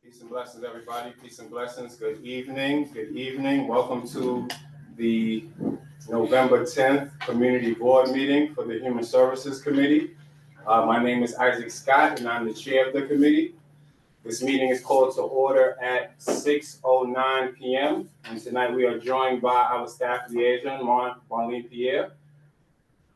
Peace and blessings, everybody. Peace and blessings. Good evening. Good evening. Welcome to the November 10th Community Board meeting for the Human Services Committee. My name is Isaac Scott, and I'm the chair of the committee. This meeting is called to order at 6:09 p.m. And tonight we are joined by our staff liaison, Marlene Pierre,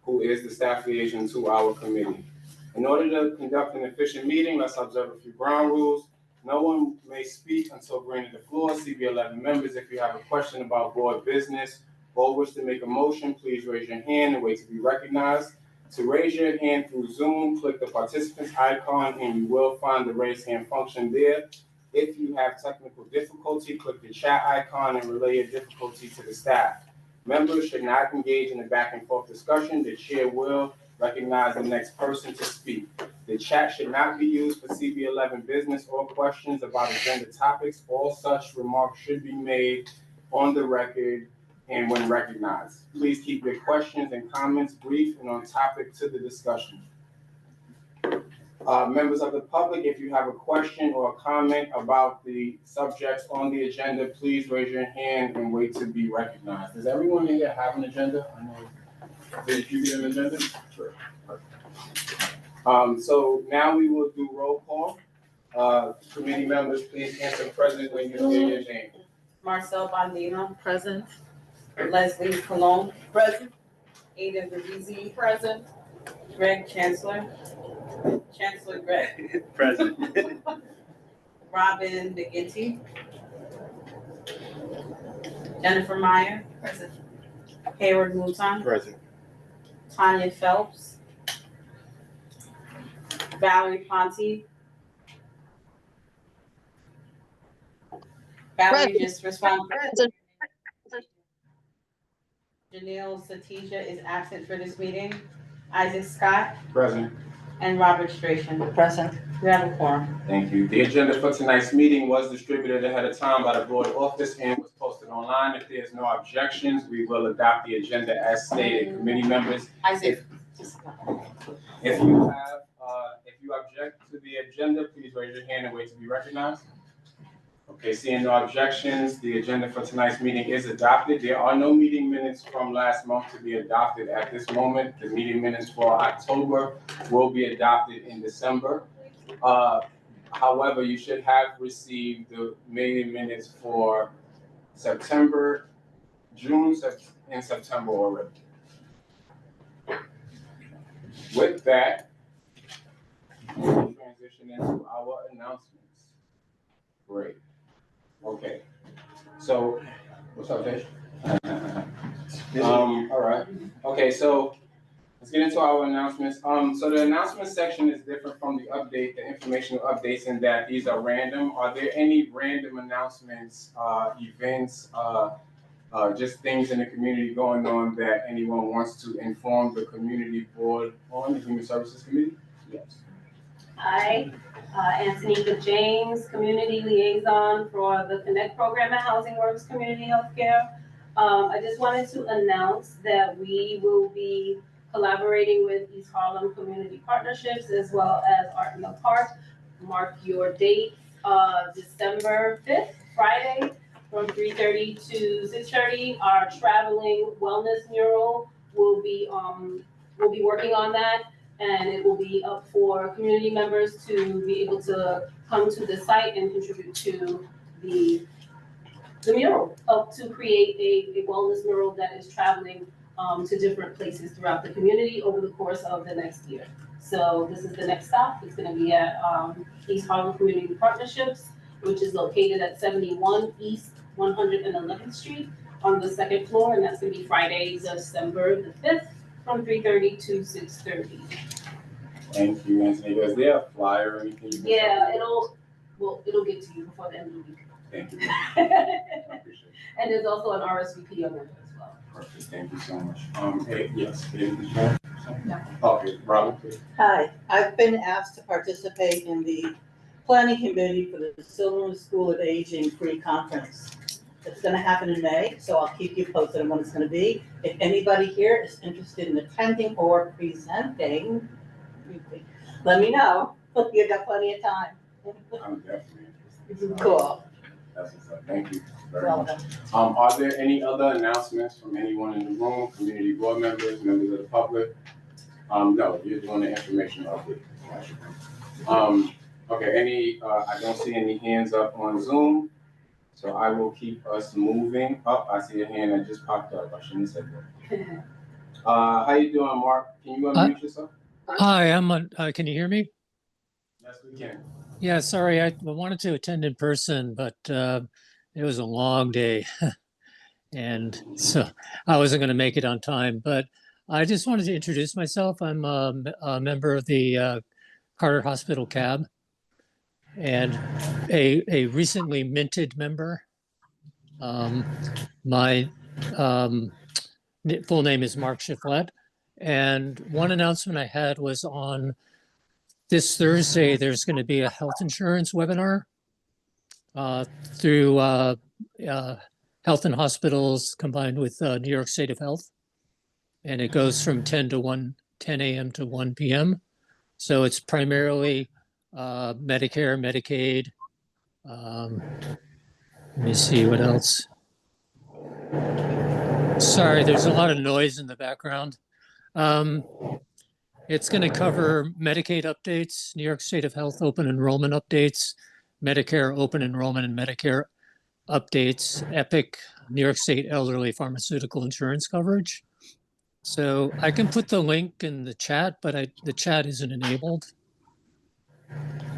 who is the staff liaison to our committee. In order to conduct an efficient meeting, let's observe a few ground rules. No one may speak until granted the floor. CB 11 members, if you have a question about board business or wish to make a motion, please raise your hand and wait to be recognized. To raise your hand through Zoom, click the participants icon and you will find the raise hand function there. If you have technical difficulty, click the chat icon and relay your difficulty to the staff. Members should not engage in a back and forth discussion. The chair will recognize the next person to speak. The chat should not be used for CB 11 business or questions about agenda topics. All such remarks should be made on the record and when recognized. Please keep your questions and comments brief and on topic to the discussion. Members of the public, if you have a question or a comment about the subjects on the agenda, please raise your hand and wait to be recognized. Does everyone in here have an agenda? I know. Did you get an agenda? Sure. So now we will do roll call. Committee members, please answer present when you hear your name. Marcel Bondino. Present. Leslie Colon. Present. Ada Gavizzi. Present. Greg Chancellor. Chancellor Greg. Present. Robin McGinty. Jennifer Meyer. Present. Hayward Mouton. Present. Tanya Phelps. Valerie Ponte. Valerie just responded. Janelle Satija is absent for this meeting. Isaac Scott Present. and Robert Stration. Present. We have a quorum. Thank you. The agenda for tonight's meeting was distributed ahead of time by the board office and was posted online. If there's no objections, we will adopt the agenda as stated. Committee members, Isaac. if you object to the agenda, please raise your hand and wait to be recognized. Okay, seeing no objections, the agenda for tonight's meeting is adopted. There are no meeting minutes from last month to be adopted at this moment. The meeting minutes for October will be adopted in December. However, you should have received the meeting minutes for September, June, and September already. With that, we'll transition into our announcements. Great. Okay. So, what's up, Dave? All right. Okay, so let's get into our announcements. So the announcement section is different from the update, the informational updates, in that these are random. Are there any random announcements, events, just things in the community going on that anyone wants to inform the community board on, the Human Services Committee? Yes. Hi, Antonika James, Community Liaison for the Connect Program at Housing Works Community Healthcare. I just wanted to announce that we will be collaborating with East Harlem Community Partnerships as well as Art in the Park. Mark your date, December 5th, Friday, from 3:30 to 6:30. Our traveling wellness mural will be working on that. And it will be up for community members to be able to come to the site and contribute to the mural, to create a wellness mural that is traveling to different places throughout the community over the course of the next year. So this is the next stop. It's going to be at East Harlem Community Partnerships, which is located at 71 East 111th Street on the second floor, and that's going to be Friday, December the 5th. From 3:30 to 6:30. Thank you, Anthony. Is there a flyer or anything? Yeah, it'll get to you before the end of the week. Thank you. I appreciate it. And there's also an RSVP on there as well. Perfect. Thank you so much. Hey, yes. No. Okay, Robin, please. Hi, I've been asked to participate in the planning committee for the Silverman School of Aging pre-conference. It's gonna happen in May, so I'll keep you posted on when it's gonna be. If anybody here is interested in attending or presenting, let me know. You got plenty of time. I'm definitely interested. Cool. That's what's up. Thank you very Well much. done. Are there any other announcements from anyone in the room, community board members, members of the public? No, you're doing the information update. Okay, I don't see any hands up on Zoom, so I will keep us moving up. I see a hand that just popped up. I shouldn't have said that. How you doing, Mark? Can you unmute yourself? Hi, I'm on, can you hear me? Yes, we can. Yeah, sorry, I wanted to attend in person, but it was a long day. And so I wasn't going to make it on time, but I just wanted to introduce myself. I'm a member of the Carter Hospital CAB and a recently minted member. My full name is Mark Shiflett. And one announcement I had was on this Thursday, there's going to be a health insurance webinar through Health and Hospitals combined with New York State of Health. And it goes from 10 a.m. to 1 p.m. So it's primarily Medicare, Medicaid. Let me see what else. Sorry, there's a lot of noise in the background. It's going to cover Medicaid updates, New York State of Health open enrollment updates, Medicare open enrollment and Medicare updates, EPIC, New York State elderly pharmaceutical insurance coverage. So I can put the link in the chat, but the chat isn't enabled.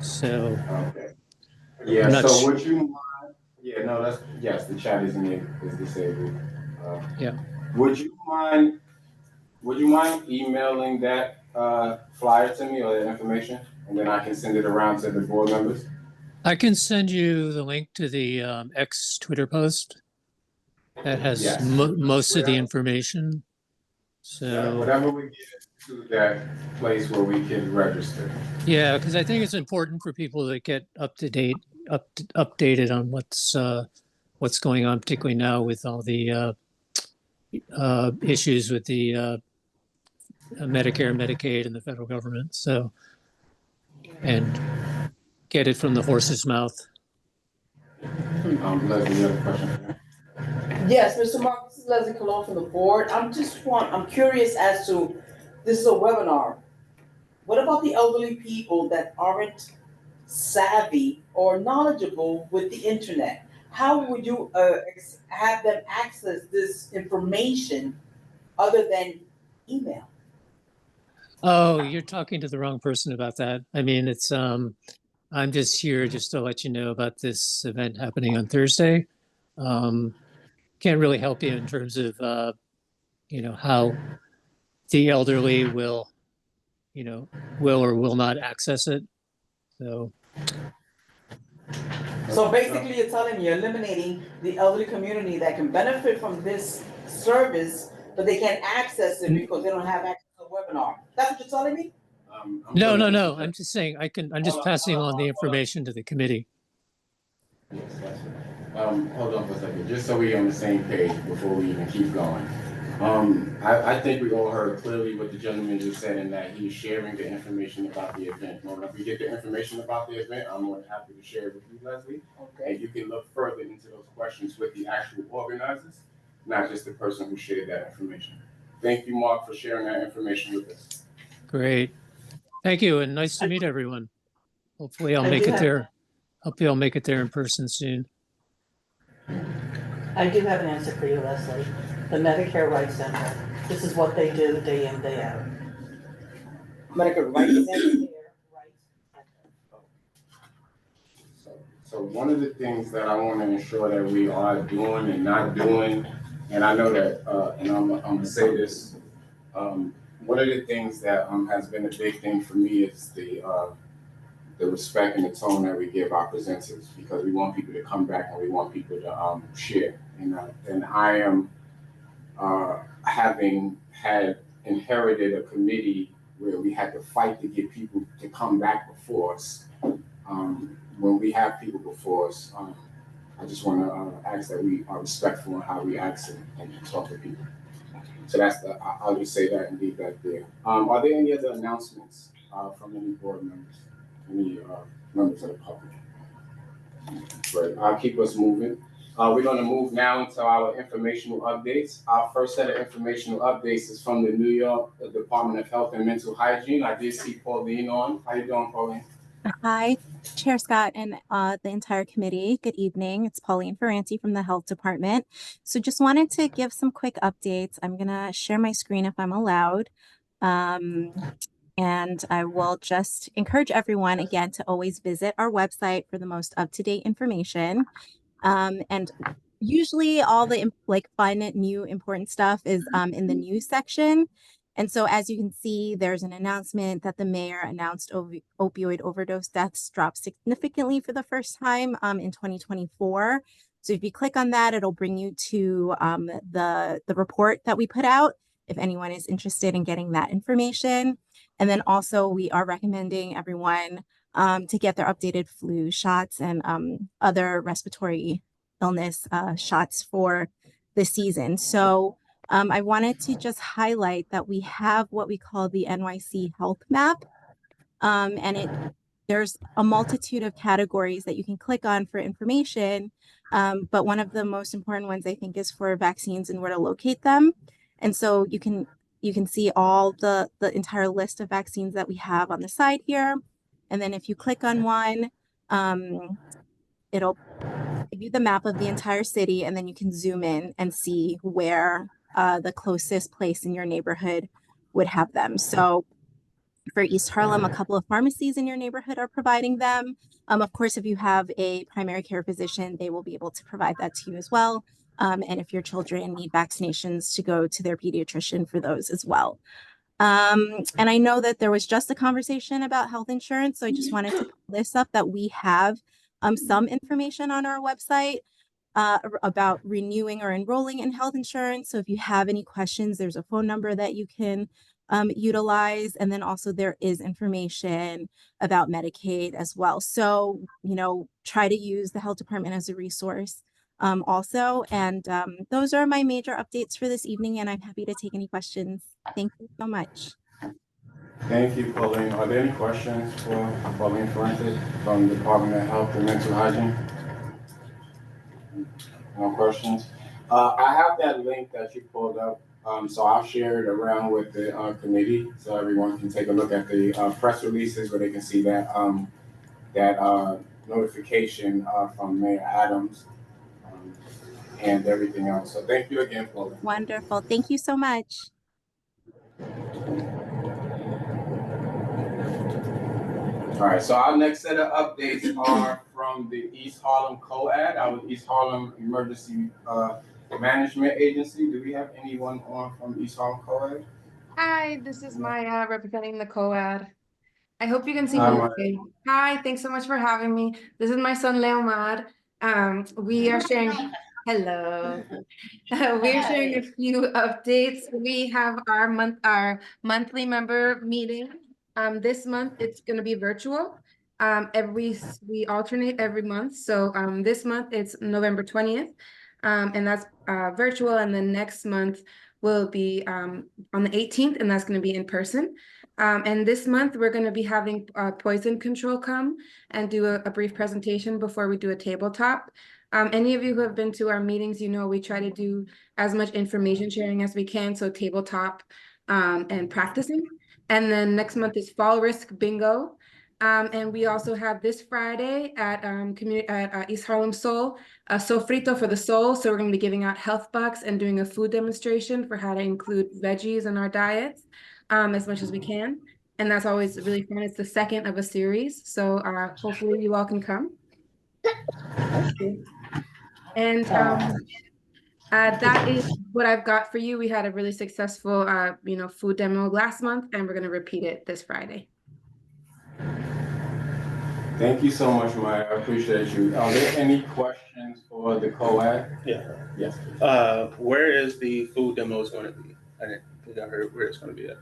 So Okay. Yeah, not so would you mind, yeah, no, yes, the chat is disabled. Yeah. Would you mind emailing that flyer to me or the information, and then I can send it around to the board members? I can send you the link to the X Twitter post that has Yes. most of the information. Yeah, So whatever we get to that place where we can register. yeah, because I think it's important for people to get updated on what's going on, particularly now with all the issues with the Medicare, Medicaid, and the federal government. So, and get it from the horse's mouth. Leslie, you have a question? Yes, Mr. Mark, this is Leslie Cologne from the board. I'm curious as to, this is a webinar. What about the elderly people that aren't savvy or knowledgeable with the internet? How would you have them access this information other than email? Oh, you're talking to the wrong person about that. I mean, it's I'm just here just to let you know about this event happening on Thursday. Can't really help you in terms of how the elderly will or will not access it. So Basically, you're telling me you're eliminating the elderly community that can benefit from this service, but they can't access it because they don't have access to the webinar. That's what you're telling me? no. I'm just saying I'm just passing on the information to the committee. Yes, that's right. Hold on for a second, just so we're on the same page before we even keep going. I think we all heard clearly what the gentleman just said, in that he's sharing the information about the event. Well, if we get the information about the event, I'm more than happy to share it with you, Leslie. Okay. And you can look further into those questions with the actual organizers, not just the person who shared that information. Thank you, Mark, for sharing that information with us. Great. Thank you, and nice to meet everyone. Hopefully I'll make it there. Hopefully I'll make it there in person soon. I do have an answer for you, Leslie. The Medicare Rights Center. This is what they do day in, day out. Medicare Rights Center. So one of the things that I want to ensure that we are doing and not doing, and I know that, and I'm gonna say this, one of the things that has been a big thing for me is the respect and the tone that we give our presenters, because we want people to come back and we want people to share. And I am having had inherited a committee where we had to fight to get people to come back before us. When we have people before us, I just want to ask that we are respectful in how we ask and talk to people. So I'll just say that and leave that there. Are there any other announcements from any board members, any members of the public. But I'll keep us moving. We're gonna move now into our informational updates. Our first set of informational updates is from the New York Department of Health and Mental Hygiene. I did see Pauline on. How you doing, Pauline? Hi, Chair Scott and the entire committee. Good evening. It's Pauline Ferranti from the Health Department. So just wanted to give some quick updates. I'm gonna share my screen if I'm allowed. And I will just encourage everyone again to always visit our website for the most up-to-date information. And usually all the fun, new, important stuff is in the news section. And so as you can see, there's an announcement that the mayor announced opioid overdose deaths dropped significantly for the first time in 2024. So if you click on that, it'll bring you to the report that we put out if anyone is interested in getting that information. And then also we are recommending everyone to get their updated flu shots and other respiratory illness shots for the season. So I wanted to just highlight that we have what we call the NYC Health Map. And there's a multitude of categories that you can click on for information. But one of the most important ones I think is for vaccines and where to locate them. And so you can see all the entire list of vaccines that we have on the side here. And then if you click on one, it'll give you the map of the entire city, and then you can zoom in and see where the closest place in your neighborhood would have them. So for East Harlem, a couple of pharmacies in your neighborhood are providing them. Of course, if you have a primary care physician, they will be able to provide that to you as well. And if your children need vaccinations, to go to their pediatrician for those as well. And I know that there was just a conversation about health insurance, so I just wanted to pull this up that we have some information on our website about renewing or enrolling in health insurance. So if you have any questions, there's a phone number that you can utilize. And then also there is information about Medicaid as well. So, try to use the health department as a resource also. And those are my major updates for this evening, and I'm happy to take any questions. Thank you so much. Thank you, Pauline. Are there any questions for Pauline Ferranti from the Department of Health and Mental Hygiene? No questions? I have that link that you pulled up, so I'll share it around with the committee so everyone can take a look at the press releases where they can see that notification from Mayor Adams and everything else. So thank you again, Pauline. Wonderful. Thank you so much. All right, so our next set of updates are from the East Harlem COAD, our East Harlem Emergency Management Agency. Do we have anyone on from East Harlem COAD? Hi, this is Maya representing the COAD. I hope you can see Hi, me Maya. okay. Hi, thanks so much for having me. This is my son Leomar. We are sharing, hello. We're sharing a few updates. We have our monthly member meeting. This month it's going to be virtual. We alternate every month. So this month it's November 20th, and that's virtual. And then next month will be on the 18th, and that's going to be in person. And this month we're going to be having Poison Control come and do a brief presentation before we do a tabletop. Any of you who have been to our meetings, we try to do as much information sharing as we can. So tabletop and practicing. And then next month is Fall Risk Bingo. And we also have this Friday at East Harlem Soul, Sofrito for the Soul. So we're going to be giving out health bucks and doing a food demonstration for how to include veggies in our diets as much as we can. And that's always really fun. It's the second of a series. So hopefully you all can come. And that is what I've got for you. We had a really successful, food demo last month, and we're going to repeat it this Friday. Thank you so much, Maya. I appreciate you. Are there any questions for the COAD? Yeah. Yes. Where is the food demo going to be? I didn't think I heard where it's going to be at.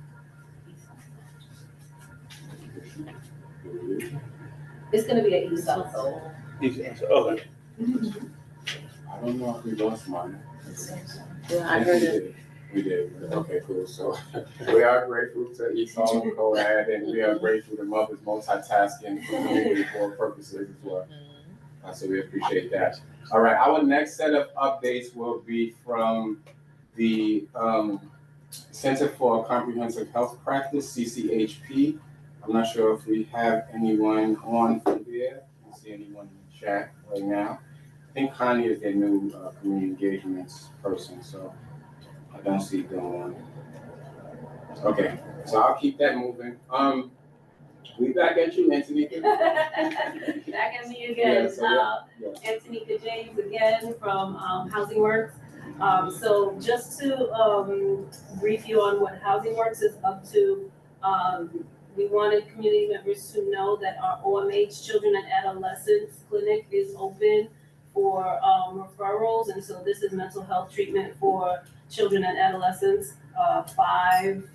It's going to be at East Harlem. Okay. I don't know if we lost mine. Yeah, I heard it. We did. Okay, cool. So we are grateful to East Harlem Co-Ed, and we are grateful to mothers multitasking for community board purposes as well. So we appreciate that. All right, our next set of updates will be from the Center for Comprehensive Health Practice, CCHP. I'm not sure if we have anyone on from there. I don't see anyone in the chat right now. I think Connie is their new community engagements person, so I don't see them on. Okay, so I'll keep that moving. We back at you, Antonika. Back at me again. Yeah. Antonika James again from Housing Works. So just to brief you on what Housing Works is up to, we wanted community members to know that our OMH Children and Adolescents Clinic is open for referrals, and so this is mental health treatment for children and adolescents 5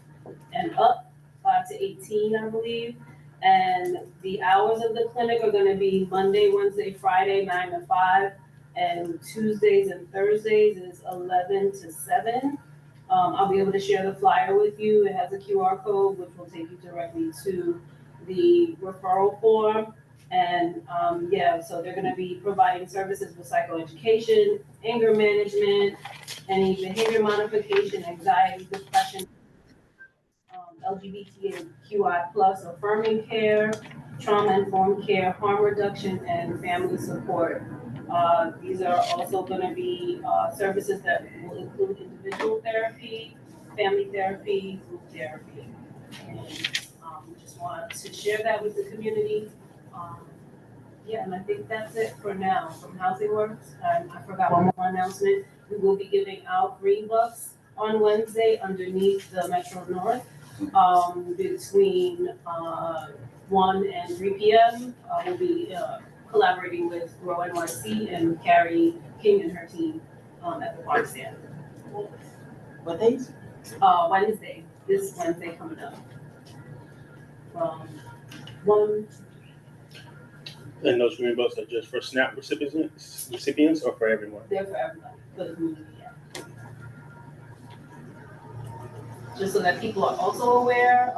and up, 5 to 18, I believe. And the hours of the clinic are gonna be Monday, Wednesday, Friday, 9 to 5, and Tuesdays and Thursdays is 11 to 7. I'll be able to share the flyer with you. It has a QR code, which will take you directly to the referral form. And so they're gonna be providing services with psychoeducation, anger management, any behavior modification, anxiety, depression, LGBTQI plus affirming care, trauma-informed care, harm reduction, and family support. These are also gonna be services that will include individual therapy, family therapy, group therapy. And just want to share that with the community. And I think that's it for now from Housing Works. I forgot one more announcement. We will be giving out green bucks on Wednesday underneath the Metro North. Between 1 and 3 p.m. We'll be collaborating with Grow NYC and Carrie King and her team at the farm stand. What days? Wednesday, this Wednesday coming up. From 1. And those green bucks are just for SNAP recipients or for everyone? They're for everybody, for the community, yeah. Just so that people are also aware,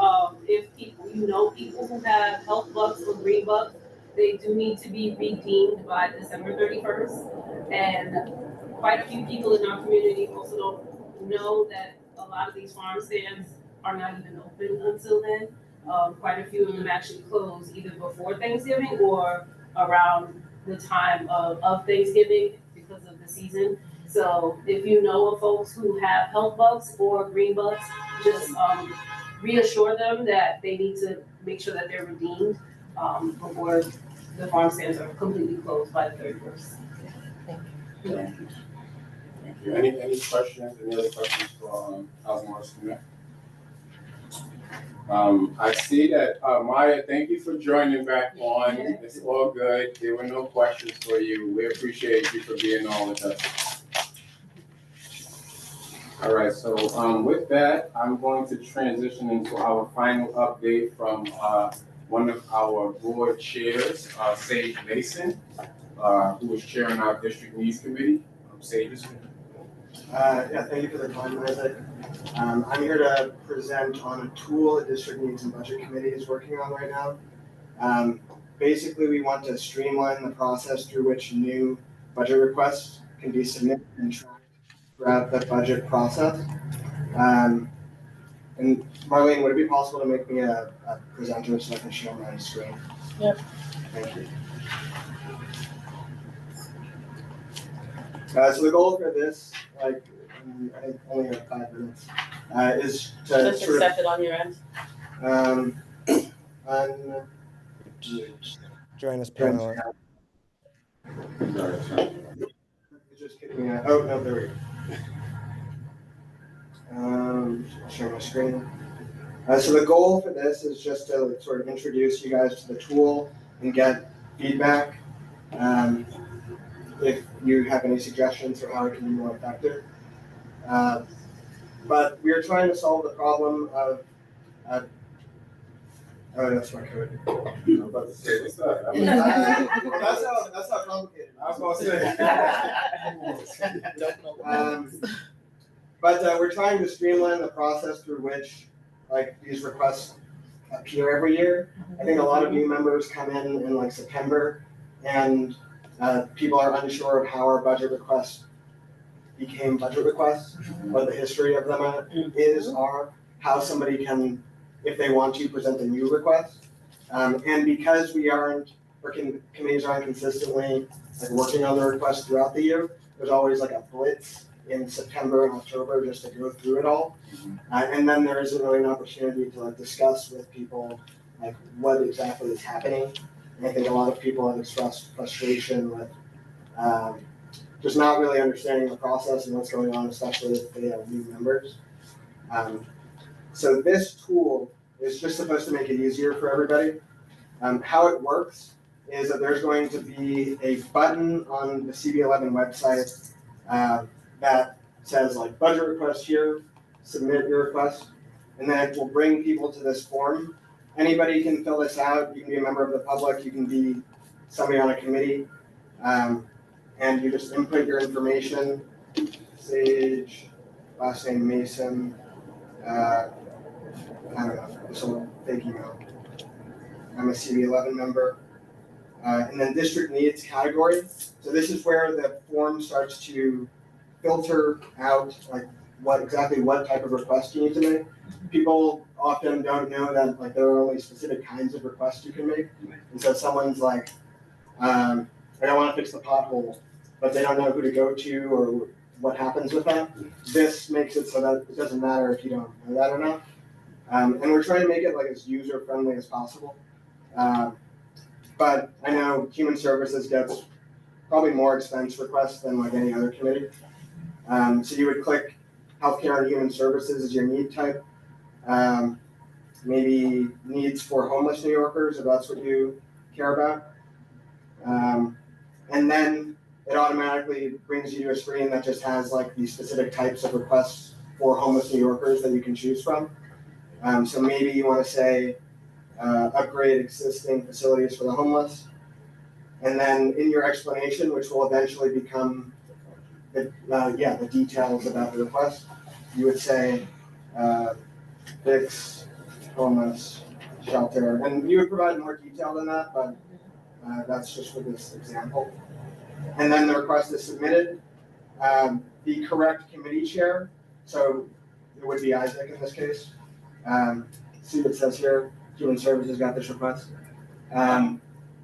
if people, people who have health bucks or green bucks, they do need to be redeemed by December 31st. And quite a few people in our community also don't know that a lot of these farm stands are not even open until then. Quite a few of them actually close either before Thanksgiving or around the time of Thanksgiving because of the season. So if you know of folks who have health bucks or green bucks, just reassure them that they need to make sure that they're redeemed before the farm stands are completely closed by the 31st. Thank you. Any questions? Any other questions for Housing Works Connect? I see that, Maya, thank you for joining back on. It's all good. There were no questions for you. We appreciate you for being on with us. All right, so with that, I'm going to transition into our final update from one of our board chairs, Sage Mason, who is chairing our district needs committee. Sage. Thank you for the time, Isaac. I'm here to present on a tool the district needs and budget committee is working on right now. Basically, we want to streamline the process through which new budget requests can be submitted and tracked throughout the budget process. And Marlene, would it be possible to make me a presenter so I can show my screen? Yep. Thank you. So the goal for this, I think only have 5 minutes, is to Just accept it on your end. Join this panel. Just kidding. Oh no, there we go. Share my screen. So the goal for this is just to sort of introduce you guys to the tool and get feedback. If you have any suggestions for how it can be more effective. But we are trying to solve the problem of, oh, that's my code. I'm about to say, what's that? I mean, That's not complicated. I was going to say. But we're trying to streamline the process through which like these requests appear every year. I think a lot of new members come in like September, and people are unsure of how our budget requests became budget requests, what the history of them are, how somebody can, if they want to, present a new request. And because we aren't, committees aren't consistently like working on the request throughout the year, there's always like a blitz in September and October just to go through it all. And then there isn't really an opportunity to like discuss with people like what exactly is happening. And I think a lot of people have expressed frustration with just not really understanding the process and what's going on, especially if they have new members. So this tool is just supposed to make it easier for everybody. How it works is that there's going to be a button on the CB11 website that says like budget request here, submit your request, and then it will bring people to this form. Anybody can fill this out. You can be a member of the public, you can be somebody on a committee, and you just input your information, Sage, last name Mason, I don't know, just a fake email. I'm a CB11 member. And then district needs category. So this is where the form starts to filter out like what type of request you need to make. People often don't know that like there are only specific kinds of requests you can make. And so someone's like, I want to fix the pothole, but they don't know who to go to or what happens with that. This makes it so that it doesn't matter if you don't know that or not. And we're trying to make it like as user friendly as possible. But I know Human Services gets probably more expense requests than like any other committee. So you would click Healthcare and Human Services as your need type. Maybe needs for homeless New Yorkers, if that's what you care about. And then it automatically brings you to a screen that just has like these specific types of requests for homeless New Yorkers that you can choose from. So maybe you want to say, upgrade existing facilities for the homeless. And then in your explanation, which will eventually become the details about the request, you would say, fix homeless shelter. And you would provide more detail than that, but that's just for this example. And then the request is submitted. The correct committee chair, so it would be Isaac in this case. See what it says here. Human Services got this request.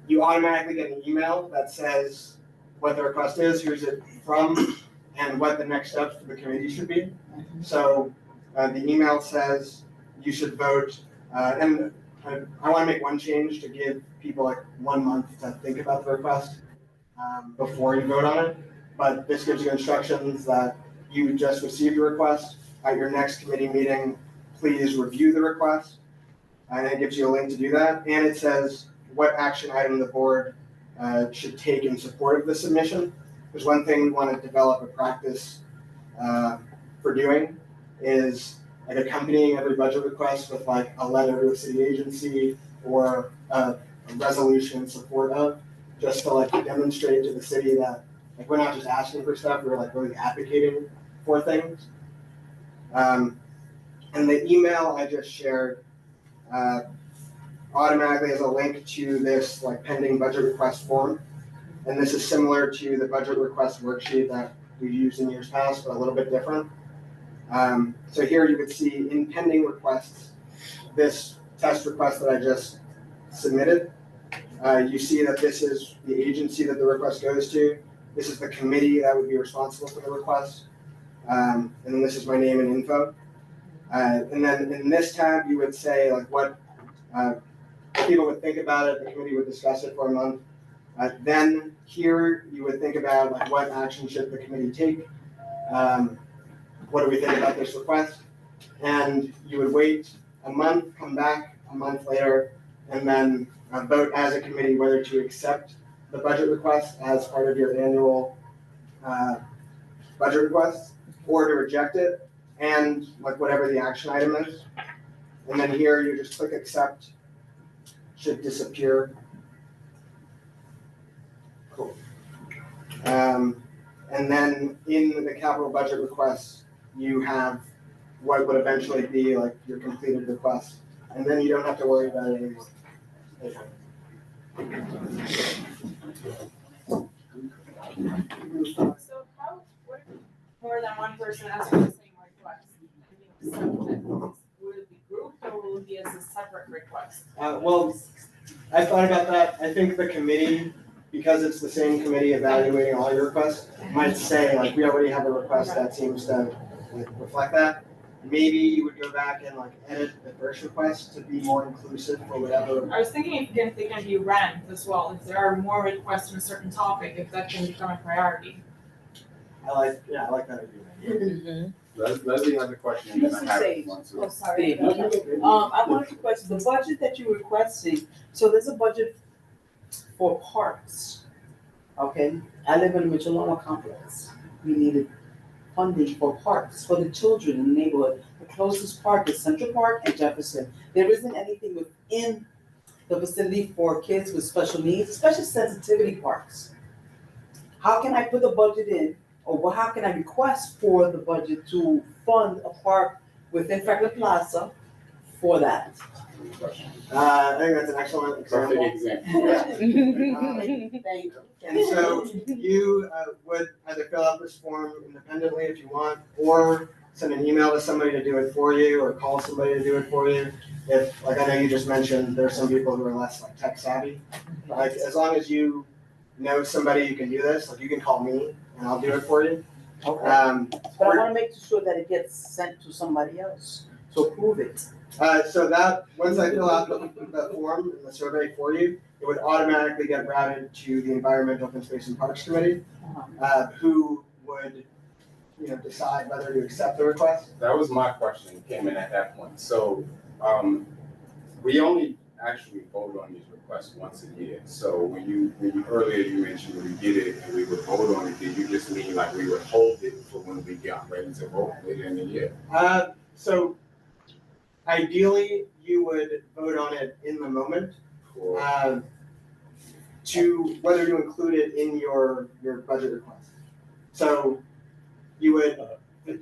You automatically get an email that says what the request is, who's it from, and what the next steps for the committee should be. So the email says you should vote, and I want to make one change to give people like 1 month to think about the request before you vote on it. But this gives you instructions that you just received a request. At your next committee meeting, please review the request. And it gives you a link to do that. And it says what action item the board should take in support of the submission. There's one thing we want to develop a practice for doing is like accompanying every budget request with like a letter to a city agency or a resolution in support of, just to like demonstrate to the city that like we're not just asking for stuff, we're like really advocating for things. And the email I just shared automatically has a link to this like pending budget request form. And this is similar to the budget request worksheet that we've used in years past, but a little bit different. So here you could see in pending requests, this test request that I just submitted. You see that this is the agency that the request goes to. This is the committee that would be responsible for the request. And then this is my name and info. And then in this tab, you would say like what people would think about it, the committee would discuss it for a month. Then here you would think about like what action should the committee take? What do we think about this request? And you would wait a month, come back a month later, and then vote as a committee whether to accept the budget request as part of your annual budget request or to reject it and like whatever the action item is. And then here you just click accept, should disappear. Cool. And then in the capital budget requests, you have what would eventually be like your completed request. And then you don't have to worry about it anymore. Okay. So how, what if more than one person asking the same request? Would it be grouped or will it be as a separate request? Well, I thought about that. I think the committee, because it's the same committee evaluating all your requests, might say, like, we already have a request that seems to reflect that. Maybe you would go back and like edit the first request to be more inclusive for whatever. I was thinking if they can be ranked as well, if there are more requests on a certain topic, if that can become a priority. I like that idea. Leslie has a question, and then I have one too. Oh, sorry. I wanted to question, the budget that you're requesting, so there's a budget for parks, okay? I live in the Micheloma complex. We needed funding for parks, for the children in the neighborhood. The closest park is Central Park and Jefferson. There isn't anything within the vicinity for kids with special needs, special sensitivity parks. How can I put the budget in, or how can I request for the budget to fund a park within Franklin Plaza for that? I think that's an excellent example. Perfect example. Thank you. And so you would either fill out this form independently if you want, or send an email to somebody to do it for you, or call somebody to do it for you. If, like I know you just mentioned, there's some people who are less like tech savvy. Like as long as you know somebody who can do this, like you can call me and I'll do it for you. Okay. But I wanna make sure that it gets sent to somebody else to approve it. So that, once I fill out the form and the survey for you, it would automatically get routed to the Environment, Open Space and Parks Committee, who would, decide whether to accept the request. That was my question, came in at that point. So, we only actually vote on these requests once a year. So when you earlier you mentioned we get it and we would vote on it, did you just mean like we would hold it for when we got ready to vote later in the year? So ideally, you would vote on it in the moment, to whether to include it in your budget request. So you would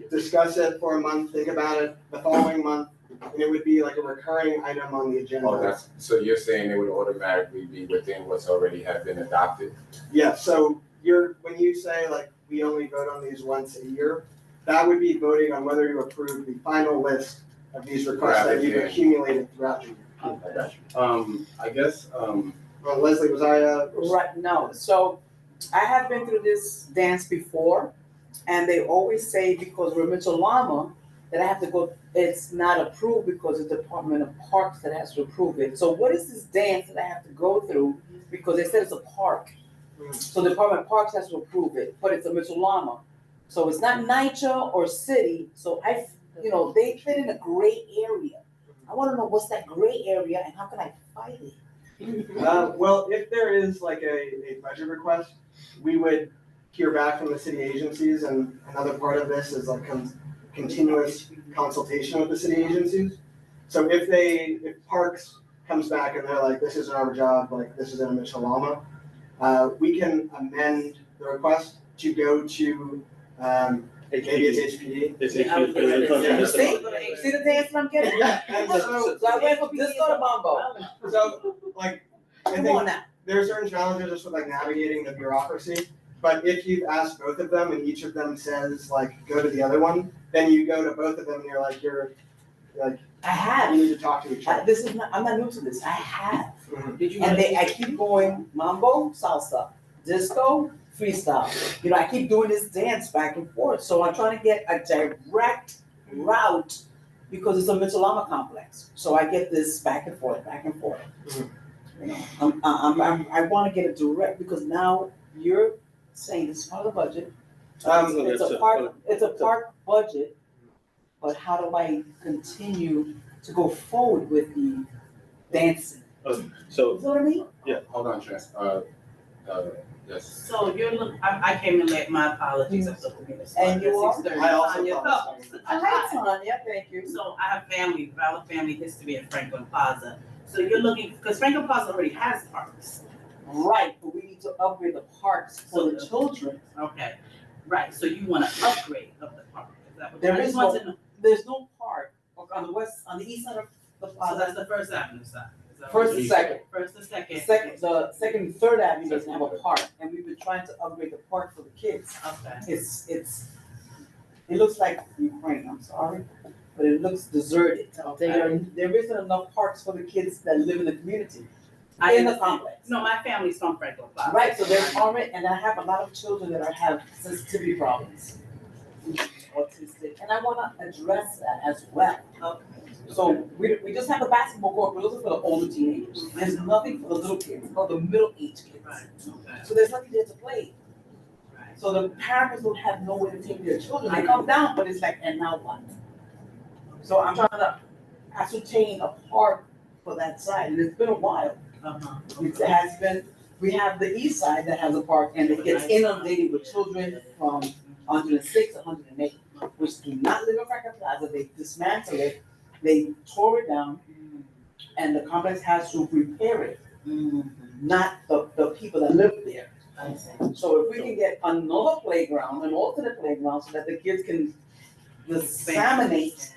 discuss it for a month, think about it the following month, and it would be like a recurring item on the agenda. Oh, so you're saying it would automatically be within what's already have been adopted? Yeah, so when you say like, we only vote on these once a year, that would be voting on whether to approve the final list of these requests that you've accumulated throughout the year. I guess, Leslie, was I, Right, no, so I have been through this dance before, and they always say because we're Mitchell-Lama, that I have to go, it's not approved because it's Department of Parks that has to approve it. So what is this dance that I have to go through? Because they said it's a park. So the Department of Parks has to approve it, but it's a Mitchell-Lama. So it's not NYCHA or city, so they fit in a gray area. I wanna know what's that gray area and how can I fight it? well, if there is like a budget request, we would hear back from the city agencies, and another part of this is like continuous consultation with the city agencies. So if Parks comes back and they're like, this isn't our job, like this is in Mitchell-Lama, we can amend the request to go to, maybe it's HPD. It's See the dance I'm getting? And so I went from disco to mambo. So, like, I Come on think now. there are certain challenges just with like navigating the bureaucracy. But if you've asked both of them and each of them says like, go to the other one, then you go to both of them and you're like, I have. you need to talk to each other. I'm not new to this. I have. Mhm. And I keep going mambo, salsa, disco, freestyle. I keep doing this dance back and forth. So I'm trying to get a direct route because it's a Mitchell-Lama complex. So I get this back and forth, back and forth. I want to get it direct because now you're saying this is part of the budget. It's a park budget, but how do I continue to go forward with the dancing? So, You know what I mean? hold on, Trent, yes. So I came in late, my apologies, I'm looking at this. And you are? I also Tanya thought Phelps. Hi, Tanya, thank you. So I have valid family history at Franklin Plaza. So you're looking, because Franklin Plaza already has parks. Right, but we need to upgrade the parks for the children. Okay, right, so you want to upgrade of the park. that what? There I is just want no- to know. There's no park on the east side of the So plaza. that's the First Avenue side. Is that First what- and second. First and second. The second and third avenue doesn't have a park, and we've been trying to upgrade the park for the kids. Okay. It looks like Ukraine, I'm sorry, but it looks deserted. There isn't enough parks for the kids that live in the community, I in the understand. complex. No, my family's from Franklin Plaza. Right, so there's already, and I have a lot of children that have sensitivity problems. Autistic, and I wanna address that as well. Okay. So we just have the basketball court, but those are for the older teenagers. There's nothing for the little kids, for the middle-aged kids. Right, okay. So there's nothing there to play. Right. So the parents don't have nowhere to take their children. They come down, but it's like, and now what? So I'm trying to ascertain a park for that side, and it's been a while. Uh-huh. It has been, we have the east side that has a park, and it gets inundated with children from 106, 108, which do not live in Franklin Plaza. They dismantled it, they tore it down, and the complex has to repair it, not the people that live there. I see. So if we can get another playground, an alternate playground, so that the kids can disseminate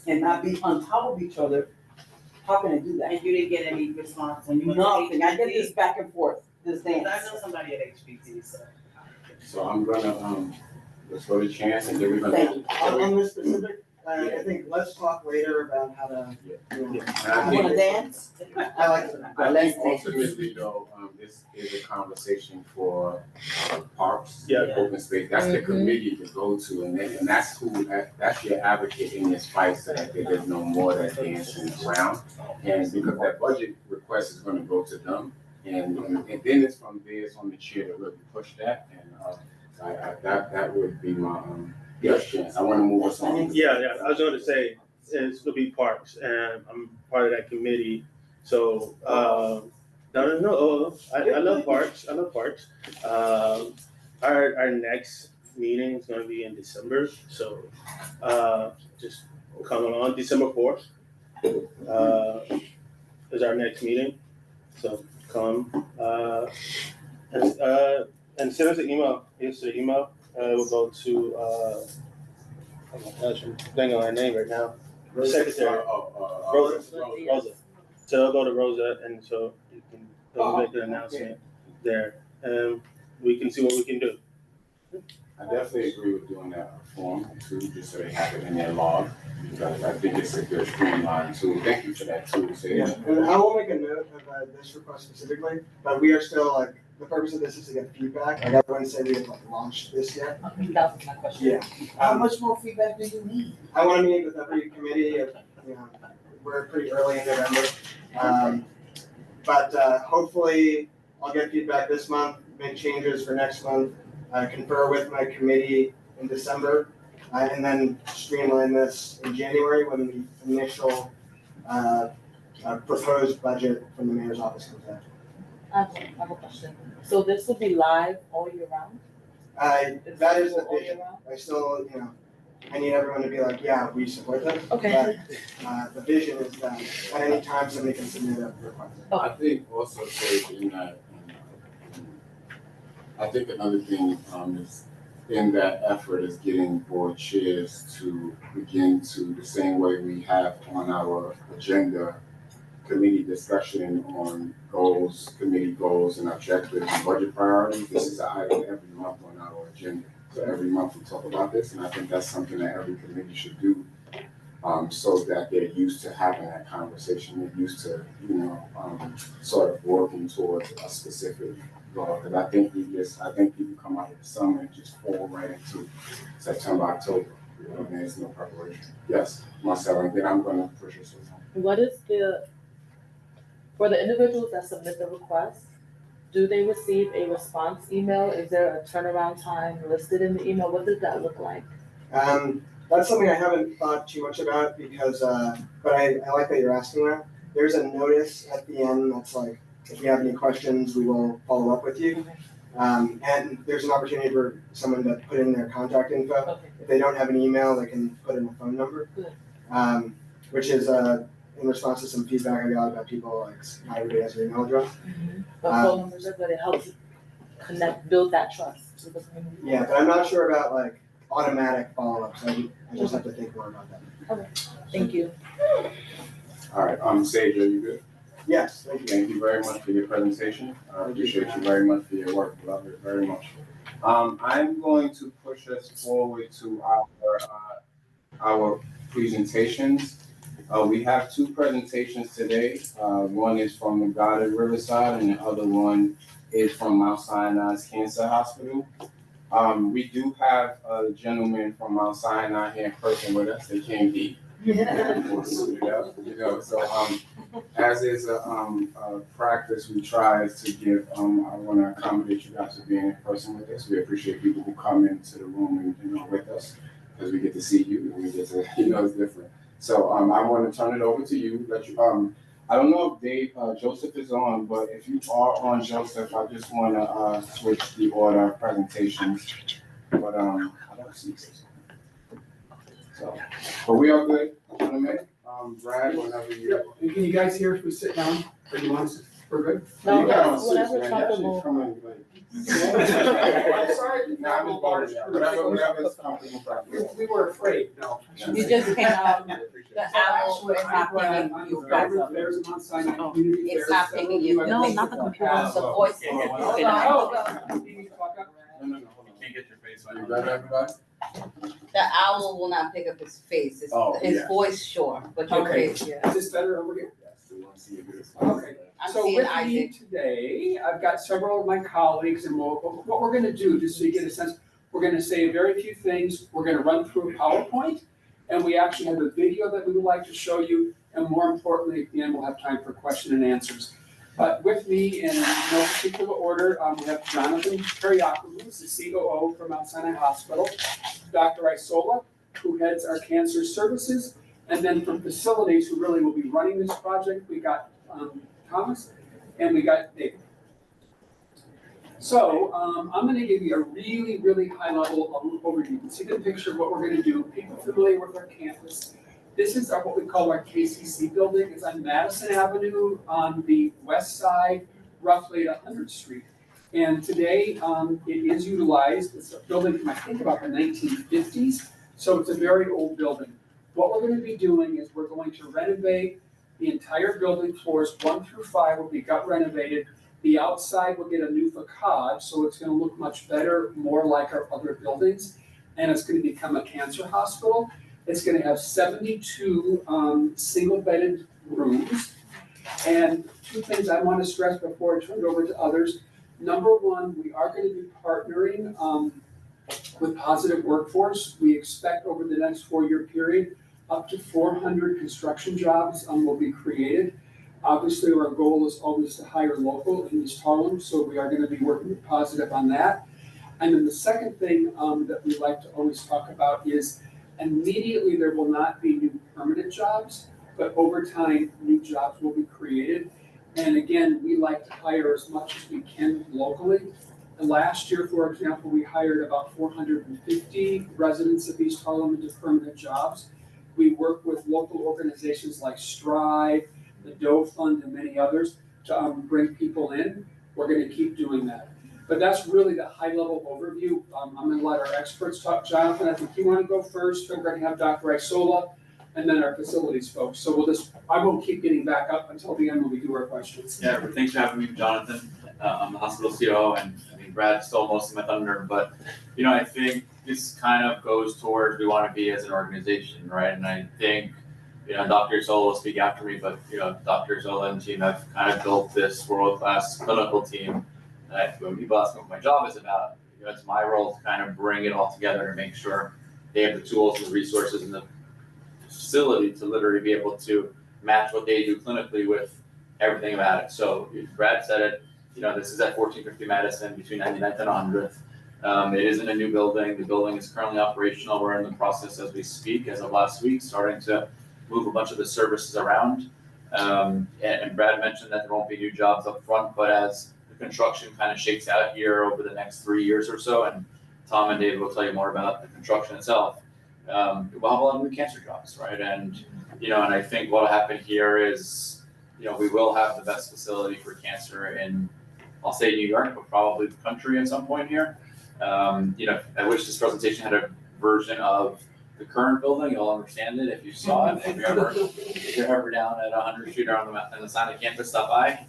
and not be on top of each other, how can I do that? And you didn't get any response when you went to Nothing, I get HPT? this back and forth, this I dance. know somebody at HPT, so. So I'm gonna, let's go to Chance and then we're gonna. Thank you. On this specific, I think let's talk later about how to, you know, And I You wanna think, dance? I like to. I think ultimately though, this is a conversation for parks, Yeah. open space, that's the committee to go to, and that's that's your advocate in this fight, so that there's no more of that dancing around. And because that budget request is gonna go to them, and then it's from there, it's on the chair to really push that, and, that would be my, yes, Chance, I wanna move us on. Yeah, I was gonna say, it's gonna be parks, and I'm part of that committee, so, no, I love parks. Our next meeting is gonna be in December, so, just come along, December 4th. Is our next meeting, so come, and send us an email, it's the email, we'll go to, oh my gosh, I'm thinking of her name right now. Secretary. Rosa. So I'll go to Rosa, and so you can they'll make an announcement there, and we can see what we can do. I definitely agree with doing that form too, just so they have it in their log, because I think it's a good streamline tool. Thank you for that too, so. Yeah, and I will make a note of this request specifically, but we are still like, the purpose of this is to get feedback. Like everyone said, we haven't like launched this yet. That was my question. Yeah. How much more feedback do you need? I wanna meet with every committee, you know, we're pretty early in November. But hopefully I'll get feedback this month, make changes for next month, confer with my committee in December, and then streamline this in January when the initial proposed budget from the mayor's office comes out. I have a question. So this will be live all year round? That is the All year vision. round? I still, you know, I need everyone to be like, yeah, we support them. Okay. But the vision is that at any time somebody can submit a request. I think also say in that, I think another thing, is in that effort is getting board chairs to begin to, the same way we have on our agenda, committee discussion on goals, committee goals and objectives and budget priorities. This is an item every month on our agenda. So every month we talk about this, and I think that's something that every committee should do, so that they're used to having that conversation, they're used to, you know, sort of working towards a specific goal. Because I think people come out of the summer and just fall right into September, October, you know, and there's no preparation. Yes, Marcel, and then I'm gonna push this one. What is for the individuals that submit the request, do they receive a response email? Is there a turnaround time listed in the email? What does that look like? That's something I haven't thought too much about because, but I like that you're asking that. There's a notice at the end that's like, if you have any questions, we will follow up with you. And there's an opportunity for someone to put in their contact info. Okay. If they don't have an email, they can put in a phone number. Good. Which is in response to some feedback I got about people, like not everybody has an email address. But phone numbers are good, it helps connect, build that trust with the community. Yeah, but I'm not sure about like, automatic follow-up, so I just have to think more about that. Thank you. All right, Sage, are you good? Yes, thank you. Thank you very much for your presentation. I appreciate you very much for your work. Love it very much. I'm going to push us forward to our presentations. We have two presentations today. One is from the Goddard Riverside and the other one is from Mount Sinai's Cancer Hospital. We do have a gentleman from Mount Sinai here in person with us. They came deep. So as is a practice, we try to give, I want to accommodate you guys for being in person with us. We appreciate people who come into the room and with us, because we get to see you and we get to, it's different. So I want to turn it over to you. Let you. I don't know if Dave, Joseph is on, but if you are on, Joseph, I just want to switch the order of presentations. But I don't see this. So, but we are good. Brad, whenever you. And can you guys hear if we sit down? Or do you want us? We're good. No, whatever comfortable. I'm sorry. Whatever is comfortable. We were afraid. No. You just came out. The owl is not picking you guys up. There's a Mount Sinai community. It's not picking you. No, not the computer. The voice. No. Can't get your face on. You got everybody? The owl will not pick up his face, his voice sure, but your Okay. face, yeah. Is this better over here? Okay. I'm So seeing with me Isaac. today, I've got several of my colleagues, and what we're gonna do, just so you get a sense, we're gonna say very few things, we're gonna run through PowerPoint, and we actually have a video that we would like to show you, and more importantly, at the end, we'll have time for question and answers. But with me in no particular order, we have Jonathan Kariakou, who's the COO for Mount Sinai Hospital, Dr. Isola, who heads our cancer services, and then from facilities, who really will be running this project, we got Thomas, and we got David. So I'm gonna give you a really, really high level overview. You can see the picture of what we're gonna do. People familiar with our campus. This is what we call our KCC building. It's on Madison Avenue on the west side, roughly at 100th Street. And today it is utilized. It's a building from I think about the 1950s. So it's a very old building. What we're gonna be doing is we're going to renovate the entire building. Floors 1 through 5 will be gut renovated. The outside will get a new facade, so it's gonna look much better, more like our other buildings. And it's gonna become a cancer hospital. It's gonna have 72 single-bedded rooms. And two things I wanna stress before I turn it over to others. Number one, we are gonna be partnering with Positive Workforce. We expect over the next 4-year period, up to 400 construction jobs will be created. Obviously, our goal is always to hire local in East Harlem, so we are gonna be working with Positive on that. And then the second thing that we like to always talk about is immediately there will not be new permanent jobs, but over time, new jobs will be created. And again, we like to hire as much as we can locally. And last year, for example, we hired about 450 residents of East Harlem into permanent jobs. We work with local organizations like Strive, the Doe Fund, and many others to bring people in. We're gonna keep doing that. But that's really the high-level overview. I'm gonna let our experts talk. Jonathan, I think you wanna go first. We're gonna have Dr. Isola, and then our facilities folks. So I won't keep getting back up until the end when we do our questions. Yeah, thanks for having me, Jonathan. I'm the hospital COO, and I mean, Brad stole most of my thunder, but I think this kind of goes towards we want to be as an organization, right? And I think, Dr. Zola will speak after me, but Dr. Zola and team have kind of built this world-class clinical team. That when people ask me what my job is about, it's my role to kind of bring it all together and make sure they have the tools and the resources and the facility to literally be able to match what they do clinically with everything about it. So Brad said it, this is at 1450 Madison between 99th and 100th. It isn't a new building. The building is currently operational. We're in the process as we speak, as of last week, starting to move a bunch of the services around. And Brad mentioned that there won't be new jobs up front, but as the construction kind of shakes out here over the next 3 years or so, and Tom and David will tell you more about the construction itself, we'll have a lot of new cancer jobs, right? And and I think what'll happen here is, we will have the best facility for cancer in, I'll say New York, but probably the country at some point here. I wish this presentation had a version of the current building. You'll understand it if you saw it. If you're ever down at 100th Street or on the side of campus, stop by.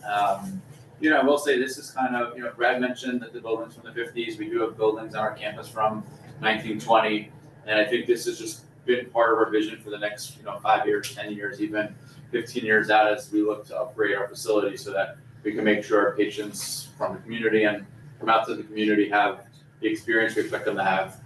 You know, I will say this is kind of, you know, Brad mentioned that the buildings from the 50s. We do have buildings on our campus from 1920, and I think this has just been part of our vision for the next, you know, 5 years, 10 years, even 15 years out as we look to upgrade our facility so that we can make sure our patients from the community and from outside the community have the experience we expect them to have.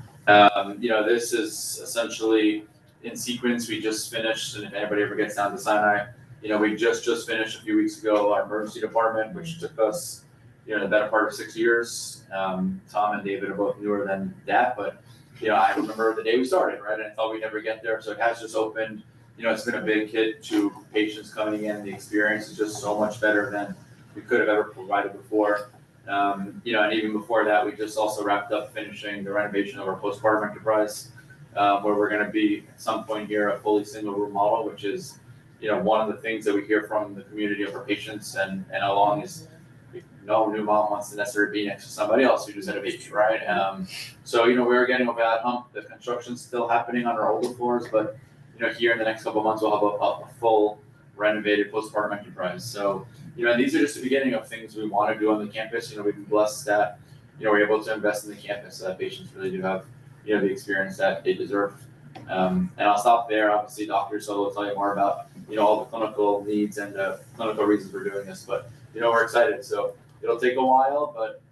You know, this is essentially in sequence. We just finished, and if anybody ever gets down to Sinai, you know, we just finished a few weeks ago our emergency department, which took us, you know, the better part of 6 years. Tom and David are both newer than that, but, you know, I remember the day we started, right? And I thought we'd never get there. So it has just opened, you know, it's been a big hit to patients coming in. The experience is just so much better than we could have ever provided before. You know, and even before that, we just also wrapped up finishing the renovation of our postpartum enterprise, where we're going to be at some point here a fully single room model, which is, you know, one of the things that we hear from the community of our patients and how long is no new mom wants to necessarily be next to somebody else who just had a baby, right? So, you know, we're getting over that hump. The construction's still happening on our older floors, but, you know, here in the next couple of months, we'll have a full renovated postpartum enterprise. So, you know, these are just the beginning of things we want to do on the campus. You know, we've been blessed that, you know, we're able to invest in the campus so that patients really do have, you know, the experience that they deserve. And I'll stop there. Obviously, Dr. Solo will tell you more about, you know, all the clinical needs and the clinical reasons we're doing this. But, you know, we're excited. So it'll take a while, but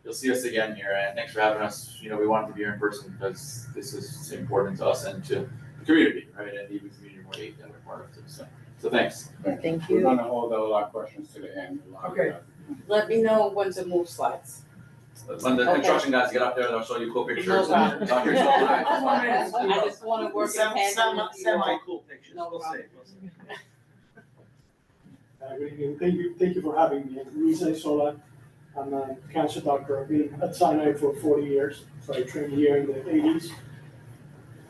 you'll see us again here. And thanks for having us. You know, we wanted to be here in person because this is important to us and to the community, right? And even community more that we're part of too. So thanks. Thank We're you. gonna hold all our questions to the end. Okay. Let me know when to move slides. When the construction guys get up there, they'll show you cool pictures. And talk yourself I just wanna work in tandem with you. Semi-cool pictures, No we'll see. Good evening. Thank you for having me. I'm Luis Isola. I'm a cancer doctor. I've been at Sinai for 40 years. So I trained here in the 80s.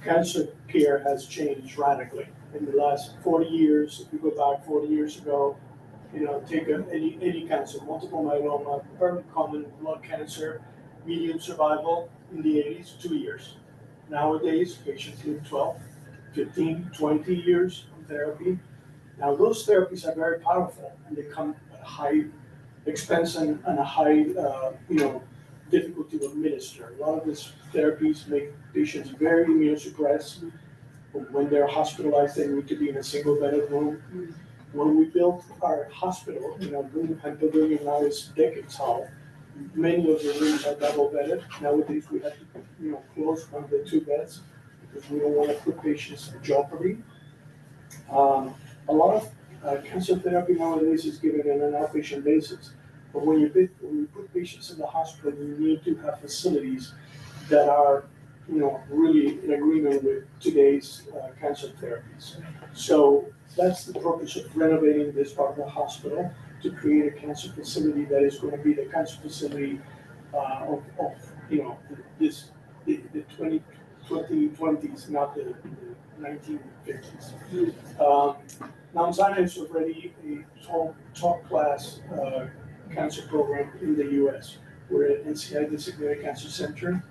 Cancer care has changed radically in the last 40 years. If you go back 40 years ago, you know, take any cancer, multiple myeloma, very common blood cancer, median survival in the 80s, 2 years. Nowadays, patients live 12, 15, 20 years on therapy. Now, those therapies are very powerful and they come at a high expense and a high, you know, difficulty to administer. A lot of these therapies make patients very immunosuppressed. When they're hospitalized, they need to be in a single bedded room. When we built our hospital, you know, Birmingham Pavilion now is decades old. Many of the rooms are double bedded. Nowadays, we have to, you know, close one of the 2 beds because we don't want to put patients in jeopardy. A lot of cancer therapy nowadays is given on an outpatient basis. But when you put patients in the hospital, you need to have facilities that are, you know, really in agreement with today's cancer therapies. So that's the purpose of renovating this part of the hospital, to create a cancer facility that is going to be the cancer facility of you know, the 2020s, not the 1950s. Mount Sinai is already a top class cancer program in the US. We're an NCI designated cancer center.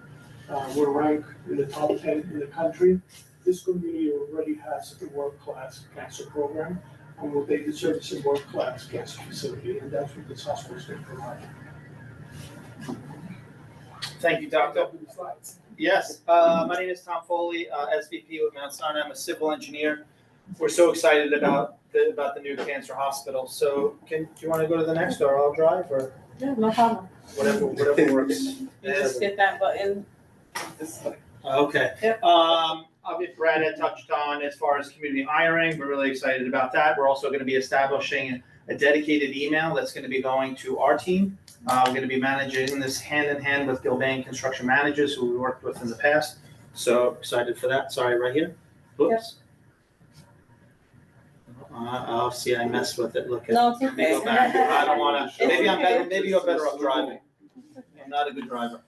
We're ranked in the top 10 in the country. This community already has a world-class cancer program, and will take the service in world-class cancer facility, and that's what this hospital is going to provide. Thank you, Doctor. Yes, my name is Tom Foley, SVP with Mount Sinai. I'm a civil engineer. We're so excited about the new cancer hospital. So, do you want to go to the next, or I'll drive, or Yeah, no problem. whatever works? You just hit that button. Okay. Yep. Obviously, Brad had touched on as far as community hiring. We're really excited about that. We're also going to be establishing a dedicated email that's going to be going to our team. We're going to be managing this hand in hand with Gilbane construction managers who we worked with in the past. So excited for that. Sorry, right here. Oops. Oh, see, I messed with it. Look at. No, it's Let me okay. go back. I don't want to. Maybe I'm better. Maybe you're better off driving. I'm not a good driver.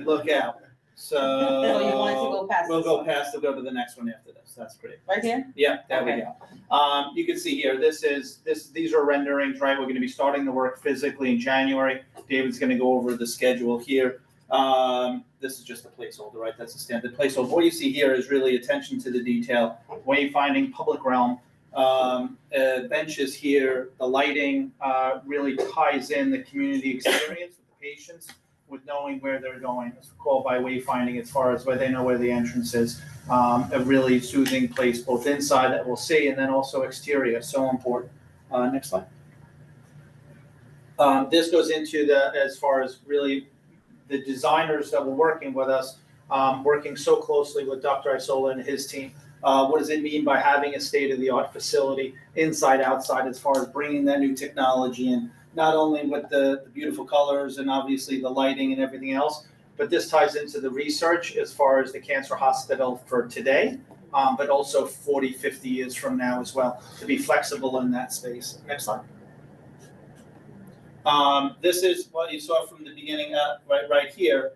Look out. So So you wanted to go past We'll this go one? past, we'll go to the next one after this. That's great. Right here? Yeah, there we Okay. go. You can see here, these are renderings, right? We're gonna be starting the work physically in January. David's gonna go over the schedule here. This is just a placeholder, right? That's a standard placeholder. What you see here is really attention to the detail, wayfinding, public realm, benches here, the lighting really ties in the community experience with the patients, with knowing where they're going. It's called by wayfinding as far as where they know where the entrance is. A really soothing place, both inside that we'll see, and then also exterior, so important. Next slide. This goes into as far as really the designers that were working with us, working so closely with Dr. Isola and his team. What does it mean by having a state-of-the-art facility inside, outside, as far as bringing that new technology in, not only with the beautiful colors and obviously the lighting and everything else, but this ties into the research as far as the cancer hospital for today, but also 40, 50 years from now as well, to be flexible in that space. Next slide. This is what you saw from the beginning, right here.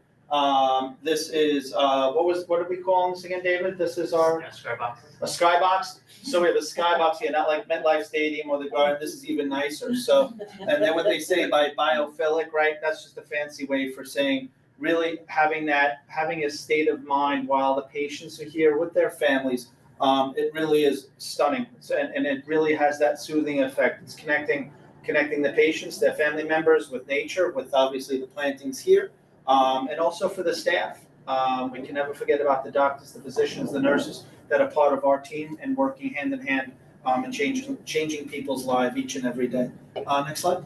This is, what did we call this again, David? This is our skybox. A skybox. So we have a skybox here, not like MetLife Stadium or the Garden. This is even nicer. So, and then what they say by biophilic, right? That's just a fancy way for saying really having a state of mind while the patients are here with their families. It really is stunning, and it really has that soothing effect. It's connecting the patients, their family members with nature, with obviously the plantings here, and also for the staff. We can never forget about the doctors, the physicians, the nurses that are part of our team and working hand in hand and changing people's lives each and every day. Next slide.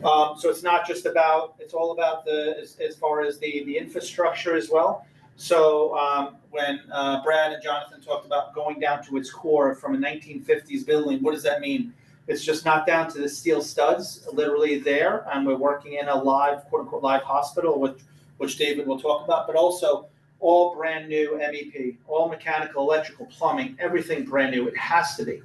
So it's not just about, it's all about as far as the infrastructure as well. So when Brad and Jonathan talked about going down to its core from a 1950s building, what does that mean? It's just not down to the steel studs, literally there, and we're working in a live, quote unquote, live hospital, which David will talk about, but also all brand new MEP, all mechanical, electrical, plumbing, everything brand new. It has to be.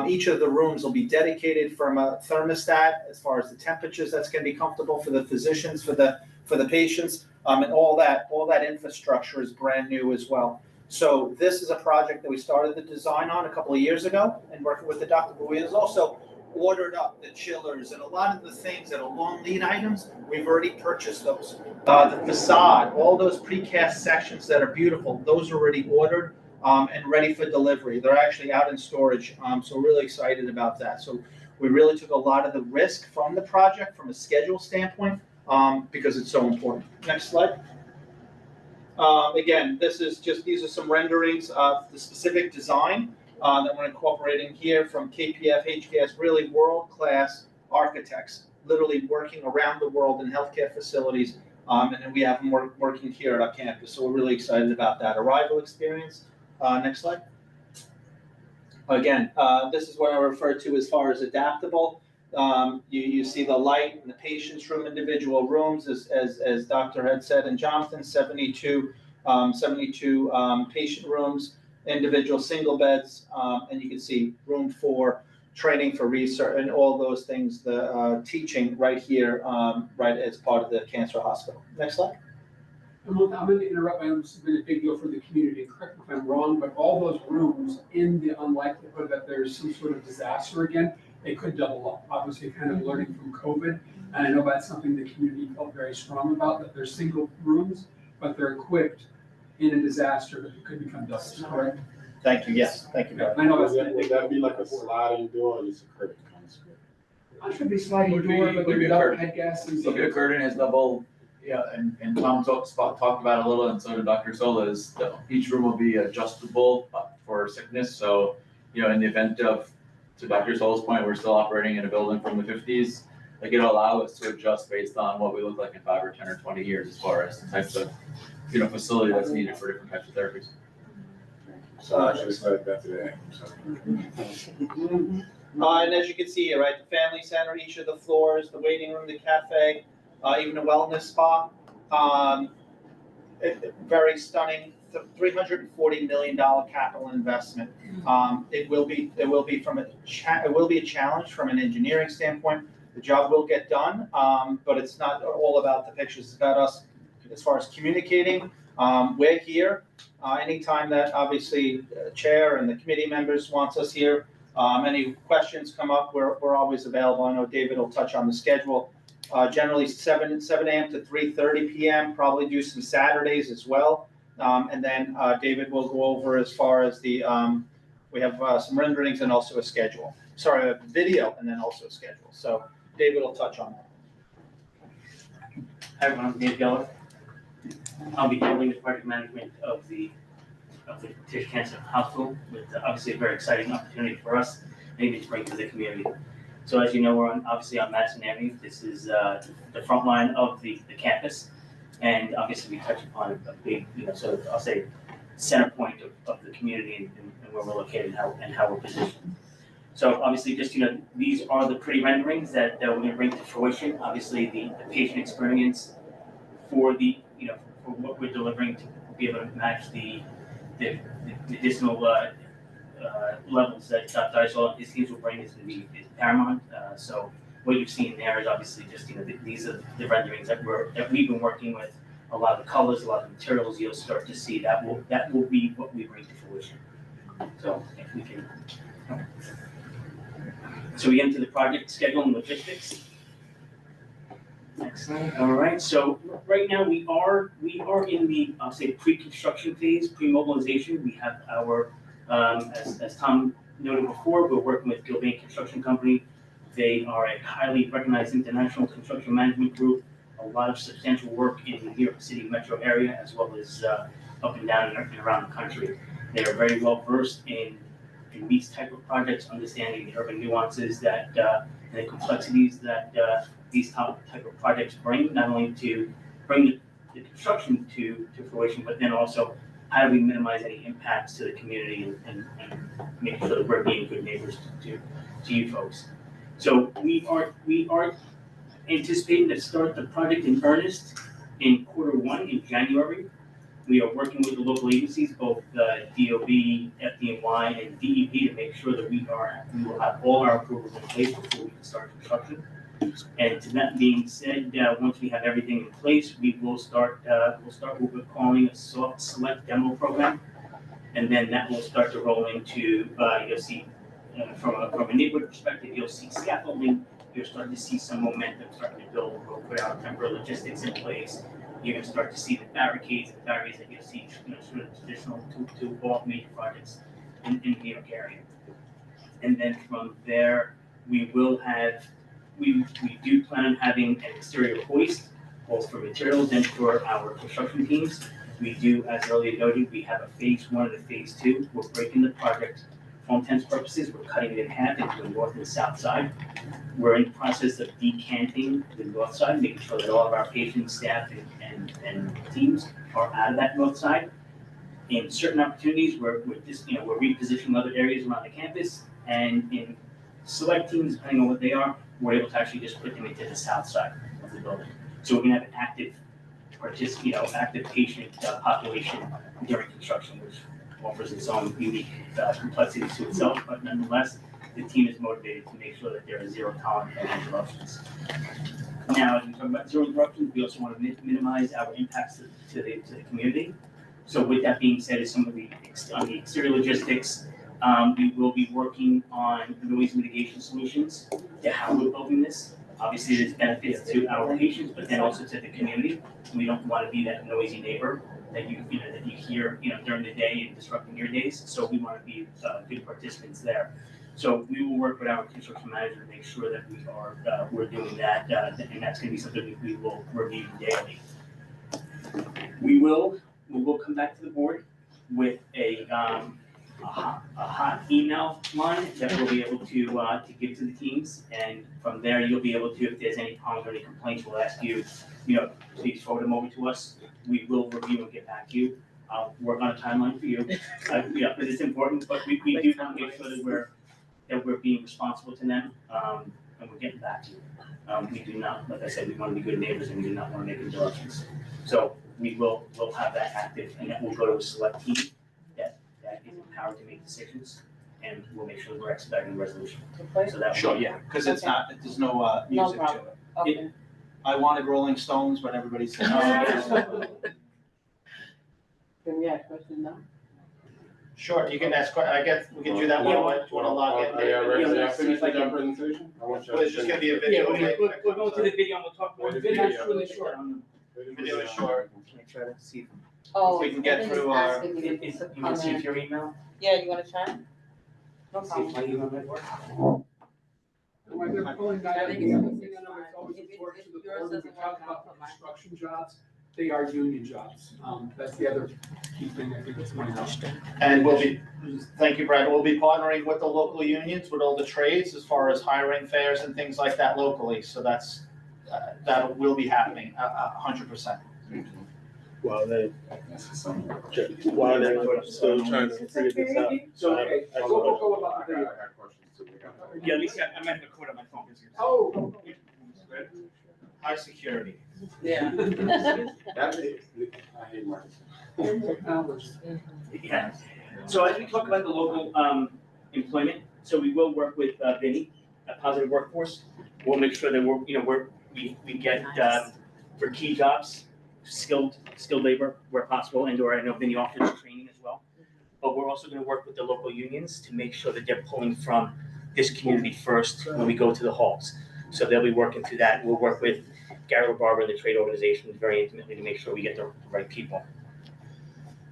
Each of the rooms will be dedicated from a thermostat as far as the temperatures that's going to be comfortable for the physicians, for the patients, and all that infrastructure is brand new as well. So this is a project that we started the design on a couple of years ago and working with the doctor, but we has also ordered up the chillers and a lot of the things that are long lead items. We've already purchased those. The facade, all those precast sections that are beautiful, those are already ordered and ready for delivery. They're actually out in storage, so we're really excited about that. So we really took a lot of the risk from the project from a schedule standpoint because it's so important. Next slide. Again, these are some renderings of the specific design that we're incorporating here from KPF HKS, really world-class architects, literally working around the world in healthcare facilities, and then we have them working here at our campus. So we're really excited about that arrival experience. Next slide. Again, this is what I refer to as far as adaptable. You see the light in the patient's room, individual rooms, as Dr. had said, and Jonathan, 72 patient rooms, individual single beds, and you can see room for training, for research, and all those things, the teaching right here, right as part of the cancer hospital. Next slide. I'm going to interrupt. I know this has been a big deal for the community. Correct me if I'm wrong, but all those rooms, in the unlikelihood that there's some sort of disaster again, they could double up. Obviously, kind of learning from COVID, and I know that's something the community felt very strong about, that they're single rooms, but they're equipped in a disaster that it could become doubles, correct? Thank you. Yes, thank you. I know that's Would that be like a sliding door or just a curtain construct? I should be sliding door, but there's double head gaskets. So the curtain is double, yeah, and Tom talked about it a little, and so did Dr. Sola, is each room will be adjustable for sickness. So, in the event of, to Dr. Sola's point, we're still operating in a building from the 50s. Like, it'll allow us to adjust based on what we look like in 5 or 10 or 20 years as far as the types of, facility that's needed for different types of therapies. So I should have said that today. And as you can see here, right, the family center, each of the floors, the waiting room, the cafe, even a wellness spa. Very stunning, $340 million capital investment. It will be a challenge from an engineering standpoint. The job will get done, but it's not all about the pictures. It's about us as far as communicating. We're here anytime that obviously chair and the committee members wants us here. Any questions come up, we're always available. I know David will touch on the schedule. Generally 7 a.m. to 3:30 p.m., probably do some Saturdays as well. And then David will go over as far as the, we have some renderings and also a schedule. Sorry, a video and then also a schedule. So David will touch on that. Hi everyone, I'm Dave Geller. I'll be handling the project management of the Tisch Cancer Hospital, with obviously a very exciting opportunity for us, and even to bring to the community. So as you know, we're obviously on Madison Avenue. This is the front line of the campus, and obviously we touch upon a big, sort of, I'll say, center point of the community and where we're located and how we're positioned. So obviously, just these are the pretty renderings that we're going to bring to fruition. Obviously, the patient experience for the for what we're delivering to be able to match the medicinal levels that Dr. Isol and his teams will bring is going to be paramount. So what you're seeing there is obviously just these are the renderings that we've been working with. A lot of the colors, a lot of the materials you'll start to see that will be what we bring to fruition. So if we can. So we get into the project schedule and logistics. Excellent. All right. So right now we are in the, I'll say, pre-construction phase, pre-mobilization. We have our, as Tom noted before, we're working with Gilbane Construction Company. They are a highly recognized international construction management group. A lot of substantial work in the New York City metro area, as well as up and down and around the country. They are very well versed in these type of projects, understanding the urban nuances that and the complexities that these type of projects bring, not only to bring the construction to fruition, but then also how do we minimize any impacts to the community and make sure that we're being good neighbors to you folks. So we are anticipating to start the project in earnest in Q1 in January. We are working with the local agencies, both the DOB, FDNY, and DEP, to make sure that we will have all our approvals in place before we can start construction. And to that being said, once we have everything in place, we will start what we're calling a soft select demo program, and then that will start to roll into you'll see from a neighborhood perspective, you'll see scaffolding. You'll start to see some momentum starting to build. We'll put our temporary logistics in place. You're going to start to see the barricades and barriers that you'll see, sort of traditional to all major projects in the New York area. And then from there, we do plan on having an exterior hoist, both for materials and for our construction teams. We do, as earlier noted, we have a phase 1 and a phase 2. We're breaking the project for all intents and purposes. We're cutting it in half into the north and south side. We're in the process of decanting the north side, making sure that all of our patients, staff, and teams are out of that north side. In certain opportunities, we're repositioning other areas around the campus, and in select teams, depending on what they are, we're able to actually just put them into the south side of the building. So we're gonna have an active patient population during construction, which offers its own unique complexities to itself, but nonetheless, the team is motivated to make sure that there is zero tolerance for interruptions. Now, as we talk about zero interruptions, we also want to minimize our impacts to the community. So with that being said, on the exterior logistics, we will be working on noise mitigation solutions to how we're building this. Obviously, there's benefits to our patients, but then also to the community. We don't want to be that noisy neighbor that you hear during the day and disrupting your days. So we want to be good participants there. So we will work with our construction manager to make sure that we're doing that, and that's going to be something we will review daily. We will come back to the board with a hot email line that we'll be able to give to the teams, and from there you'll be able to, if there's any problems or any complaints, we'll ask you, please forward them over to us. We will review and get back to you. I'll work on a timeline for you, because it's important, but we do want to make sure that we're being responsible to them, and we're getting back to you. We do not, like I said, we want to be good neighbors, and we do not want to make interruptions. So we'll have that active, and that will go to a select team that is empowered to make decisions, and we'll make sure we're expediting the resolution. So that Sure, yeah, because there's no music to it. Okay. I wanted Rolling Stones, but everybody said no. Can we have a question now? Sure, you can ask, I guess, we can do that while I wanna log in. Yeah, ready Yeah, to let's see finish if I with that can- presentation? I want you Well, it's just gonna be a video. We're going to the video and we'll talk more. The Video is video. really short. Video is short. Can I try to see Oh, if we can get Evan is through our? asking you to You come want to see in. if your email? Yeah, you wanna try? No See if problem. my email might work. When they're pulling that, I think the it's other fine. thing that always If it- important to if the yours board, when we doesn't talk work, I'll about put the mine. construction jobs, they are union jobs. That's the other key thing I think that's going on. And we'll be, thank you, Brad, we'll be partnering with the local unions, with all the trades, as far as hiring fairs and things like that locally, so that's, that will be happening, 100%. While they're still trying to figure this out. So, okay, we'll go about the video. Yeah, at least I might record on my phone. Oh. High security. Yeah. That is, I hate marketing. Yeah. So as we talk about the local employment, so we will work with Vinny at Positive Workforce. We'll make sure that we get for key jobs, skilled labor where possible, and or I know Vinny offers training as well. But we're also gonna work with the local unions to make sure that they're pulling from this community first when we go to the halls. So they'll be working through that. We'll work with Gary LaBarbera and the trade organization very intimately to make sure we get the right people.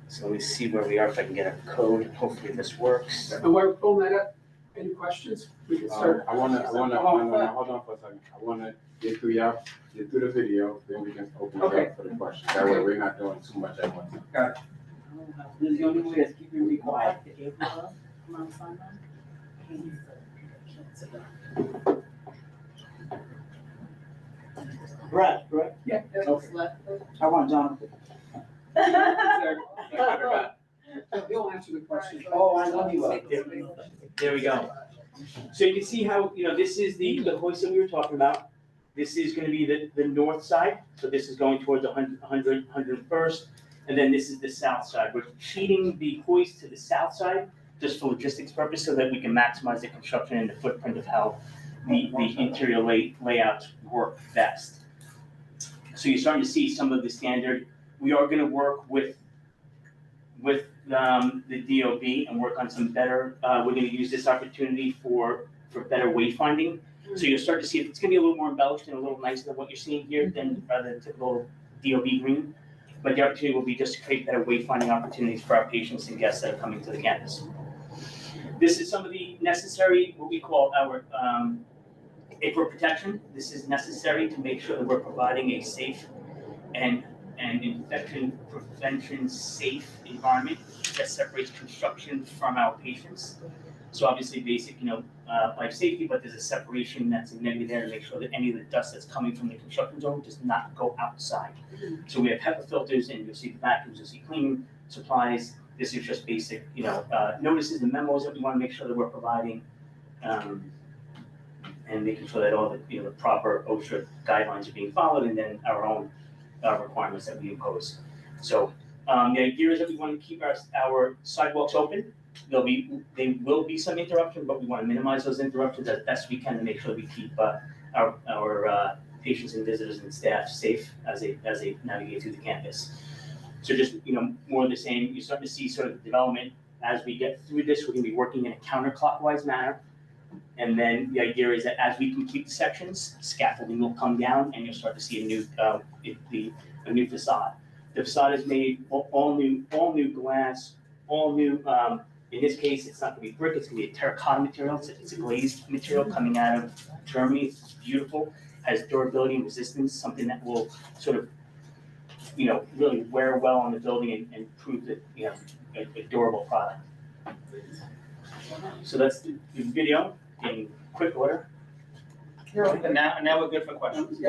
So let me see where we are, if I can get a code, hopefully this works. And while we're pulling that up, any questions? We can start. I wanna, hold on for a second. I wanna get through the video, then we can open it Okay. up for the questions. That way we're not doing too much at once. Got it. This is the only way is keeping me quiet. Brad, correct? Yeah. Okay. I want Jonathan. He'll answer the question. Oh, I love you. There we go. So you can see how, this is the hoist that we were talking about. This is gonna be the north side, so this is going towards 101st, and then this is the south side. We're feeding the hoist to the south side, just for logistics purpose, so that we can maximize the construction and the footprint of how the interior layouts work best. So you're starting to see some of the standard. We are gonna work with the DOB and work on some better, we're gonna use this opportunity for better wayfinding. So you'll start to see, it's gonna be a little more embellished and a little nicer than what you're seeing here than rather than typical DOB green. But the opportunity will be just to create better wayfinding opportunities for our patients and guests that are coming to the campus. This is some of the necessary, what we call our APRA protection. This is necessary to make sure that we're providing a safe and infection prevention safe environment that separates construction from our patients. So obviously basic, life safety, but there's a separation that's immediately there to make sure that any of the dust that's coming from the construction zone does not go outside. So we have HEPA filters, and you'll see the vacuums, you'll see cleaning supplies. This is just basic, notices and memos that we want to make sure that we're providing, and making sure that all the proper OSHA guidelines are being followed, and then our own requirements that we impose. So the idea is that we want to keep our sidewalks open. There will be some interruption, but we want to minimize those interruptions as best we can to make sure we keep our patients and visitors and staff safe as they navigate through the campus. So just more of the same. You're starting to see sort of the development as we get through this. We're going to be working in a counterclockwise manner, and then the idea is that as we complete the sections, scaffolding will come down, and you'll start to see a new facade. The facade is made all new glass, all new. In this case, it's not going to be brick, it's going to be a terracotta material. It's a glazed material coming out of Germany. It's beautiful, has durability and resistance, something that will sort of, really wear well on the building and prove that, a durable product. So that's the video in quick order. And now we're good for questions. You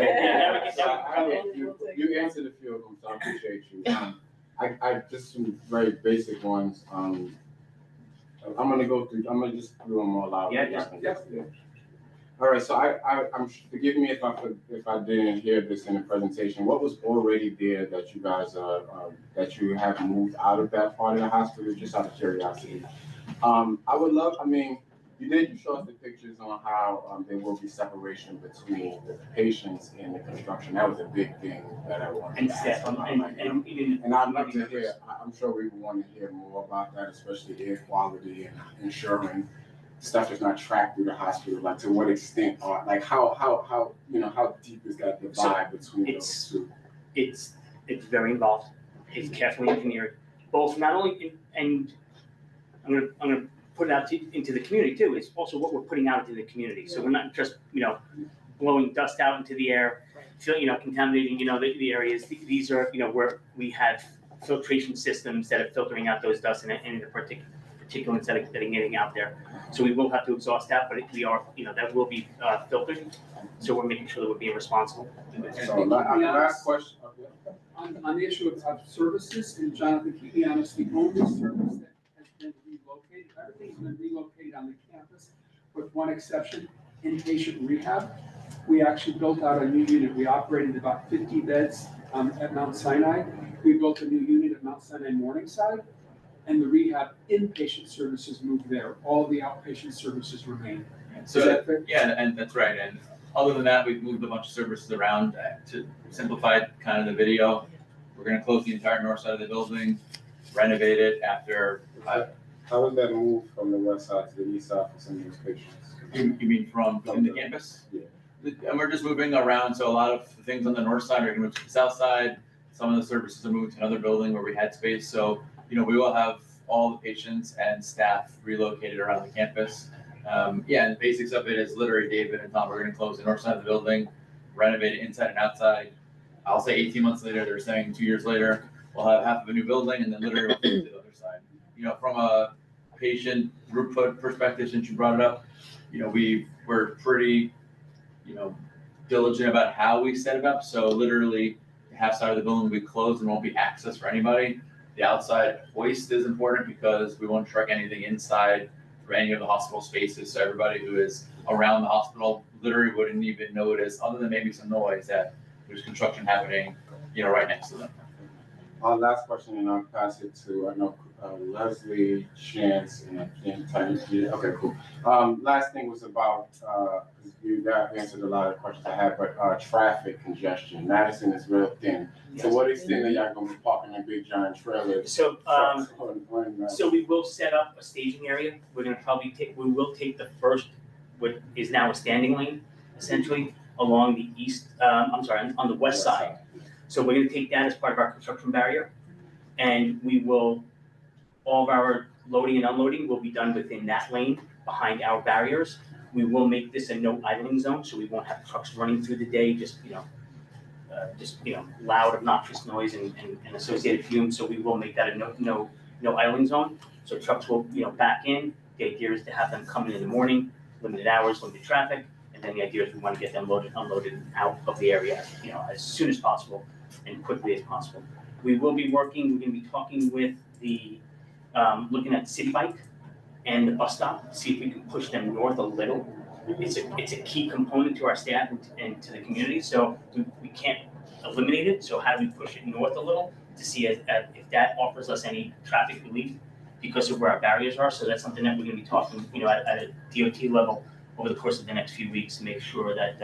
answered a few of them, so I appreciate you. I just some very basic ones. I'm gonna just do them all out. Yeah. All right, so I'm forgive me if I didn't hear this in the presentation. What was already there that you guys that you have moved out of that part of the hospital? Just out of curiosity. I would love. You showed us the pictures on how there will be separation between the patients and the construction. That was a big thing that I wanted And to ask staff, about. And I'd love to hear, I'm sure we want to hear more about that, especially air quality and ensuring stuff is not tracked through the hospital. Like to what extent, or like how deep is that divide between those two? It's very involved. It's carefully engineered, both not only and I'm gonna put it out into the community too. It's also what we're putting out into the community. So we're not just blowing dust out into the air, contaminating the areas. These are where we have filtration systems that are filtering out those dust and the particulates that are getting out there. So we will have to exhaust that, but we are that will be filtered. So we're making sure that we're being responsible. So last question. On the issue of services, and Jonathan, keep me honest, the only service that has been relocated, everything's been relocated on the campus, with one exception, inpatient rehab. We actually built out a new unit. We operated about 50 beds at Mount Sinai. We built a new unit at Mount Sinai Morningside, and the rehab inpatient services moved there. All the outpatient services remain. So, is that fair? Yeah, and that's right. And other than that, we've moved a bunch of services around to simplify kind of the video. We're going to close the entire north side of the building, renovate it after. How was that move from the west side to the east side for some of those patients? You mean from the campus? Yeah. And we're just moving around, so a lot of the things on the north side are going to move to the south side. Some of the services are moving to another building where we had space. So, we will have all the patients and staff relocated around the campus. And the basics of it is literally David and Tom, we're going to close the north side of the building, renovate it inside and outside. I'll say 18 months later, they're saying 2 years later, we'll have half of a new building, and then literally we'll move to the other side. From a patient throughput perspective, since you brought it up, we're pretty, diligent about how we set it up. So literally, the half side of the building will be closed and won't be access for anybody. The outside hoist is important because we won't truck anything inside for any of the hospital spaces. So everybody who is around the hospital literally wouldn't even notice, other than maybe some noise, that there's construction happening, right next to them. Last question, and I'll pass it to Leslie Chance and Tanya. Okay, cool. Last thing was about you guys answered a lot of questions I had, but traffic congestion. Madison is real thin. Yes. To what extent are y'all going to be parking in big giant trailers? So so we will set up a staging area. We will take the first, what is now a standing lane, essentially, along the on the west side. So we're going to take that as part of our construction barrier, and all of our loading and unloading will be done within that lane behind our barriers. We will make this a no idling zone, so we won't have trucks running through the day, just loud, obnoxious noise and associated fumes. So we will make that a no idling zone. So trucks will back in. The idea is to have them come in the morning, limited hours, limited traffic. And then the idea is we want to get them loaded, unloaded out of the area, as soon as possible and quickly as possible. We're going to be talking with looking at City Bike and the bus stop, see if we can push them north a little. It's a key component to our staff and to the community, so we can't eliminate it. So how do we push it north a little to see if that offers us any traffic relief because of where our barriers are? So that's something that we're going to be talking, at a DOT level over the course of the next few weeks to make sure that,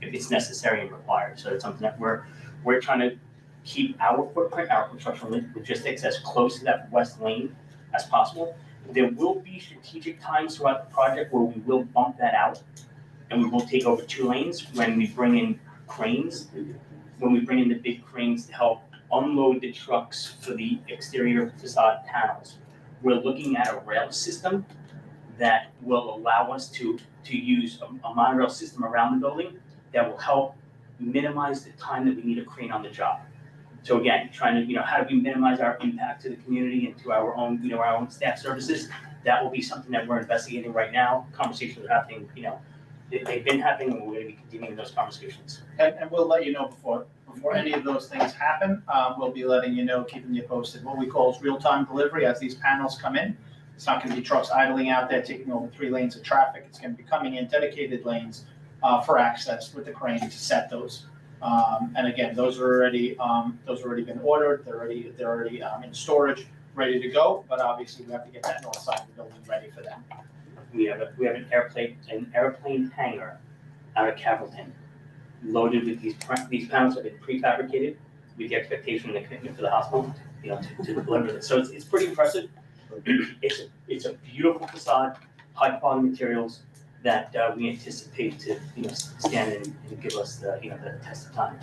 if it's necessary and required. So it's something that we're trying to keep our footprint, our construction logistics as close to that west lane as possible. There will be strategic times throughout the project where we will bump that out and we will take over 2 lanes when we bring in cranes, when we bring in the big cranes to help unload the trucks for the exterior facade panels. We're looking at a rail system that will allow us to use a monorail system around the building that will help minimize the time that we need a crane on the job. So again, trying to, how do we minimize our impact to the community and to our own, our own staff services? That will be something that we're investigating right now. Conversations are happening, they've been happening, and we're going to be continuing those conversations. And we'll let you know before any of those things happen. We'll be letting you know, keeping you posted. What we call is real-time delivery as these panels come in. It's not going to be trucks idling out there taking over 3 lanes of traffic. It's going to be coming in dedicated lanes for access with the crane to set those. And again, those are already been ordered. They're already in storage, ready to go. But obviously, we have to get that north side of the building ready for them. we have an airplane hangar out of Cavalton, loaded with these panels have been prefabricated with the expectation and the commitment for the hospital, to deliver it. So it's pretty impressive. It's a beautiful facade, high quality materials that we anticipate to stand and give us the test of time.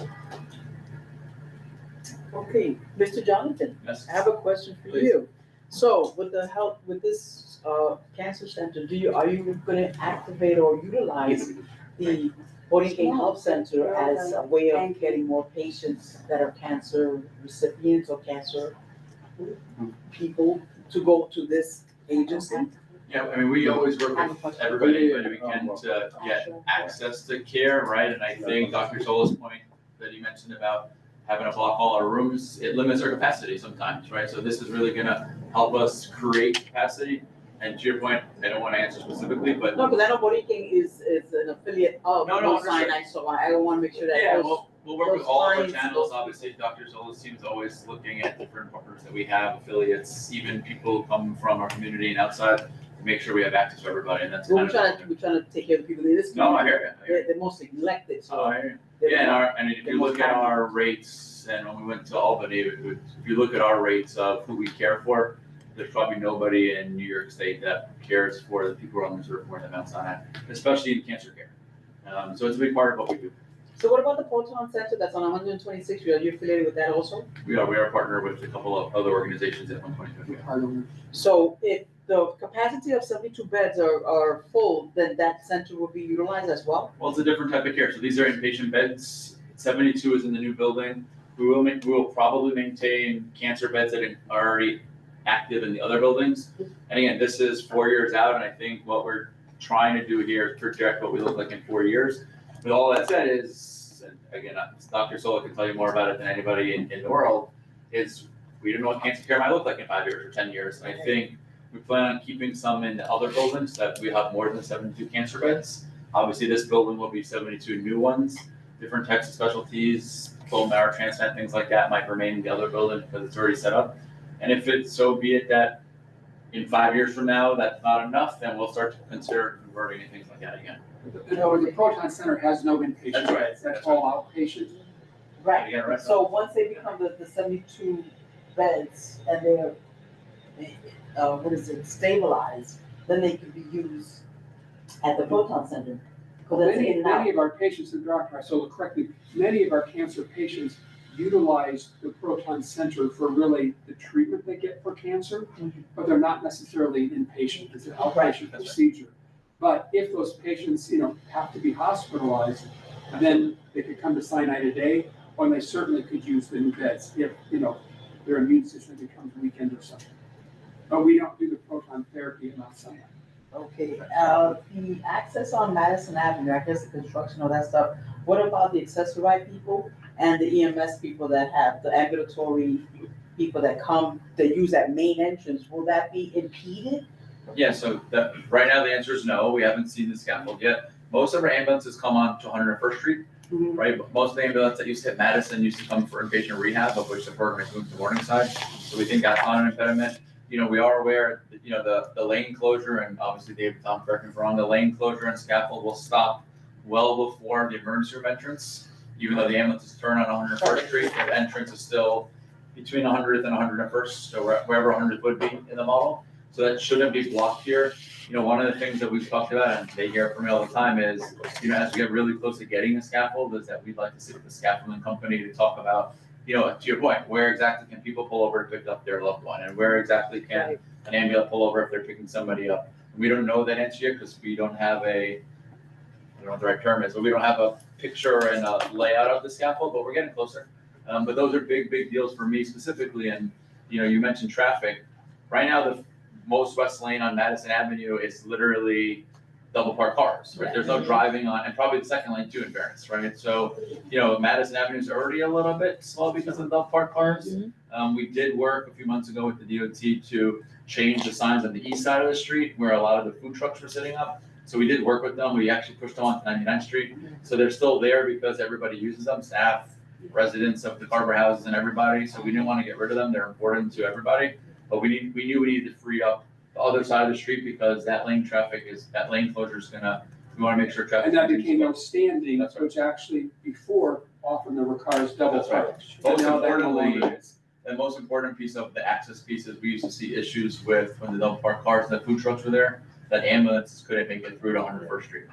Okay, Mr. Jonathan, Yes. I have a question for Please. you. So with the help, with this cancer center, are you gonna activate or utilize the Borinquen Health Center as a way of getting more patients that are cancer recipients or cancer people to go to this agency? Yeah, I mean, we always work with everybody we can to get access to care, right? And I think Dr. Sola's point that he mentioned about having to block all our rooms, it limits our capacity sometimes, right? So this is really gonna help us create capacity. And to your point, I don't want to answer specifically, but No, because I know Borinquen is an affiliate of No, Mount understood. Sinai, so I wanna make sure that yeah, those. we'll work with those all of our clients, channels. those- Obviously, Dr. Sola's team is always looking at different partners that we have, affiliates, even people who come from our community and outside, to make sure we have access to everybody, and that's We're kind of. trying to take care of the people in this No, I community. hear you. They're most neglected, so. Oh, I hear they're Yeah, not- and if they're you more look at common. our rates, and when we went to Albany, if you look at our rates of who we care for, there's probably nobody in New York State that cares for the people who are on the reserve more than Mount Sinai, especially in cancer care. So it's a big part of what we do. So what about the Proton Center that's on 126? Are you affiliated with that also? We are partnered with a couple of other organizations at 125. So if the capacity of 72 beds are full, then that center will be utilized as well? Well, it's a different type of care. So these are inpatient beds. 72 is in the new building. We will probably maintain cancer beds that are already active in the other buildings. And again, this is 4 years out, and I think what we're trying to do here is project what we look like in 4 years. But all that said is, and again, Dr. Sola can tell you more about it than anybody in the world, is we don't know what cancer care might look like in 5 years or 10 years. And I think we plan on keeping some in the other buildings that we have more than 72 cancer beds. Obviously, this building will be 72 new ones, different types of specialties, bone marrow transplant, things like that might remain in the other building because it's already set up. And if it's so be it that in 5 years from now, that's not enough, then we'll start to consider converting and things like that again. The Proton Center has no inpatient That's right. beds, that's all outpatient. Right, Yeah, right. so once they become the 72 beds and they're, stabilized, then they can be used at the Proton Center. Because that's in and out. Many of our patients, and Dr. Isola, correct me, many of our cancer patients utilize the Proton Center for really the treatment they get for cancer, but they're not necessarily inpatient, it's an outpatient procedure. But if those patients, have to be hospitalized, then they could come to Sinai today, or they certainly could use the new beds if, their immune system becomes weakened or something. But we don't do the proton therapy at Mount Sinai. Okay, the access on Madison Avenue, I guess the construction, all that stuff, what about the accessory people and the EMS people that have the ambulatory people that come, that use that main entrance, will that be impeded? Yeah, so right now the answer is no. We haven't seen the scaffold yet. Most of our ambulances come on to 101st Street, right? But most of the ambulances that used to hit Madison used to come for inpatient rehab, of which the program is moved to Morningside. So we think that's not an impediment. We are aware that, the lane closure, and obviously David, Tom, correct me if I'm wrong, the lane closure and scaffold will stop well before the emergency room entrance. Even though the ambulances turn on 101st Street, the entrance is still between 100th and 101st, so wherever 100th would be in the model. So that shouldn't be blocked here. One of the things that we've talked about, and they hear it from me all the time, is, as we get really close to getting a scaffold, is that we'd like to sit with the scaffolding company to talk about, to your point, where exactly can people pull over to pick up their loved one, and where exactly can an ambulance pull over if they're picking somebody up. We don't know that answer yet because we don't have I don't know what the right term is, but we don't have a picture and a layout of the scaffold, but we're getting closer. But those are big deals for me specifically. And, you mentioned traffic. Right now, the most west lane on Madison Avenue is literally double parked cars, right? There's no driving on, and probably the second lane too in fairness, right? So, Madison Avenue is already a little bit slow because of the double parked cars. We did work a few months ago with the DOT to change the signs on the east side of the street where a lot of the food trucks were sitting up. So we did work with them. We actually pushed them onto 99th Street. So they're still there because everybody uses them, staff, residents of the Carver houses and everybody. So we didn't want to get rid of them. They're important to everybody. But we knew we needed to free up the other side of the street because that lane closure is gonna, we wanna make sure traffic. And that continues became to flow. outstanding, That's right. which actually before, often there were cars double That's right. parked. And Most now that no importantly, longer is. the most important piece of the access piece is we used to see issues with when the double parked cars and the food trucks were there, that ambulances couldn't make it through to 101st Street.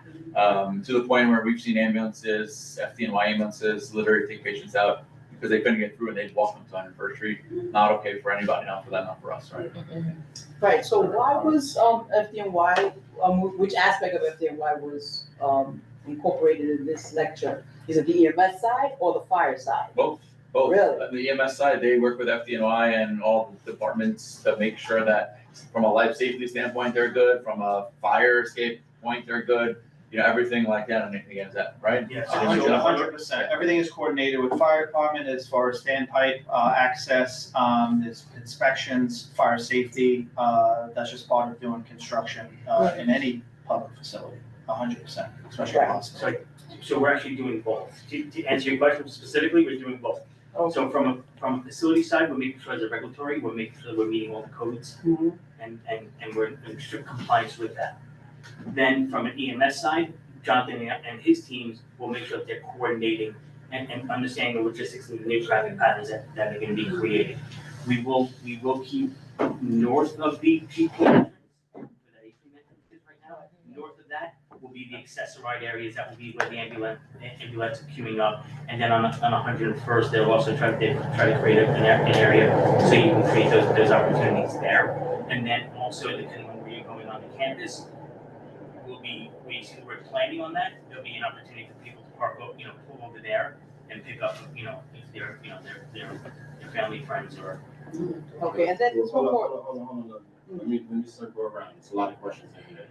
To the point where we've seen ambulances, FDNY ambulances, literally take patients out because they couldn't get through and they'd walk them to 101st Street. Not okay for anybody, not for them, not for us, right? Right, so why was FDNY, which aspect of FDNY was incorporated in this lecture? Is it the EMS side or the fire side? Both. Really? The EMS side, they work with FDNY and all the departments to make sure that from a life safety standpoint, they're good, from a fire escape point, they're good, you know, everything like that, and again, is that right? Yes, 100%. Everything is coordinated with fire department as far as standpipe access, there's inspections, fire safety. That's just part of doing construction in any public facility, 100%, especially hospitals. So we're actually doing both. To answer your question specifically, we're doing both. So from a facility side, we're making sure there's a regulatory, we're making sure we're meeting all the codes and we're in strict compliance with that. Then from an EMS side, Jonathan and his teams will make sure that they're coordinating and understanding the logistics and the new traffic patterns that are gonna be created. We will keep north of the G-point. North of that will be the accessorized areas, that will be where the ambulance are queuing up. And then on 101st, they'll also try to create an area so you can create those opportunities there. And then also, depending on where you're going on the campus, we're planning on that. There'll be an opportunity for people to park, pull over there and pick up, if they're, their family, friends, or. Okay, and then there's one more. Hold on. Let me circle around. There's a lot of questions in here.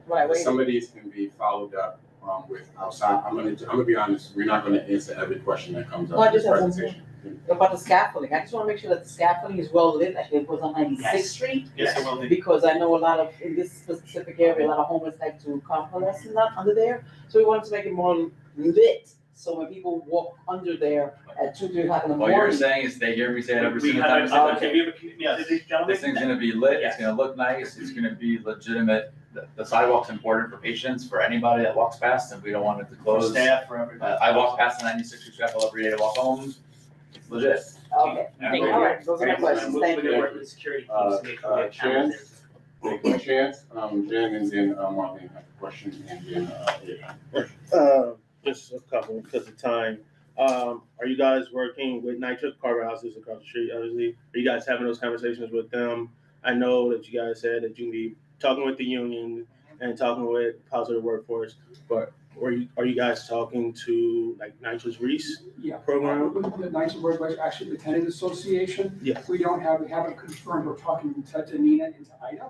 Right, wait. Some of these can be followed up with outside. I'm gonna be honest. We're not gonna answer every question that comes up Well, I in this just have one presentation. About the scaffolding, I just wanna make sure that the scaffolding is well lit, like it was on 96th Street. Yes, it will be. Because I know a lot of, in this specific area, a lot of homeless like to convalesce and that under there. So we wanted to make it more lit, so when people walk under there at 2, 3 o'clock in the What morning. you're saying is they hear me say it every single time. This thing's gonna be lit, it's gonna look nice, it's gonna be legitimate. The sidewalk's important for patients, for anybody that walks past, and we don't want it to close. For staff, for everybody. I walk past the 96 Street Chapel every day to walk home. It's legit. Okay, all right, those are my questions, thank you. Work with security teams to make sure we have cameras there. Chance, take a chance. Jen and then Marlene have a question and then Just a couple because of time. Are you guys working with Nitro Carver Houses across the street? Obviously, are you guys having those conversations with them? I know that you guys said that you be talking with the union and talking with Positive Workforce, but are you guys talking to like Nitro's Reese program? The Nitro's Workforce, actually the tenant association. Yeah. We haven't confirmed, we're talking to Nina and to Ida.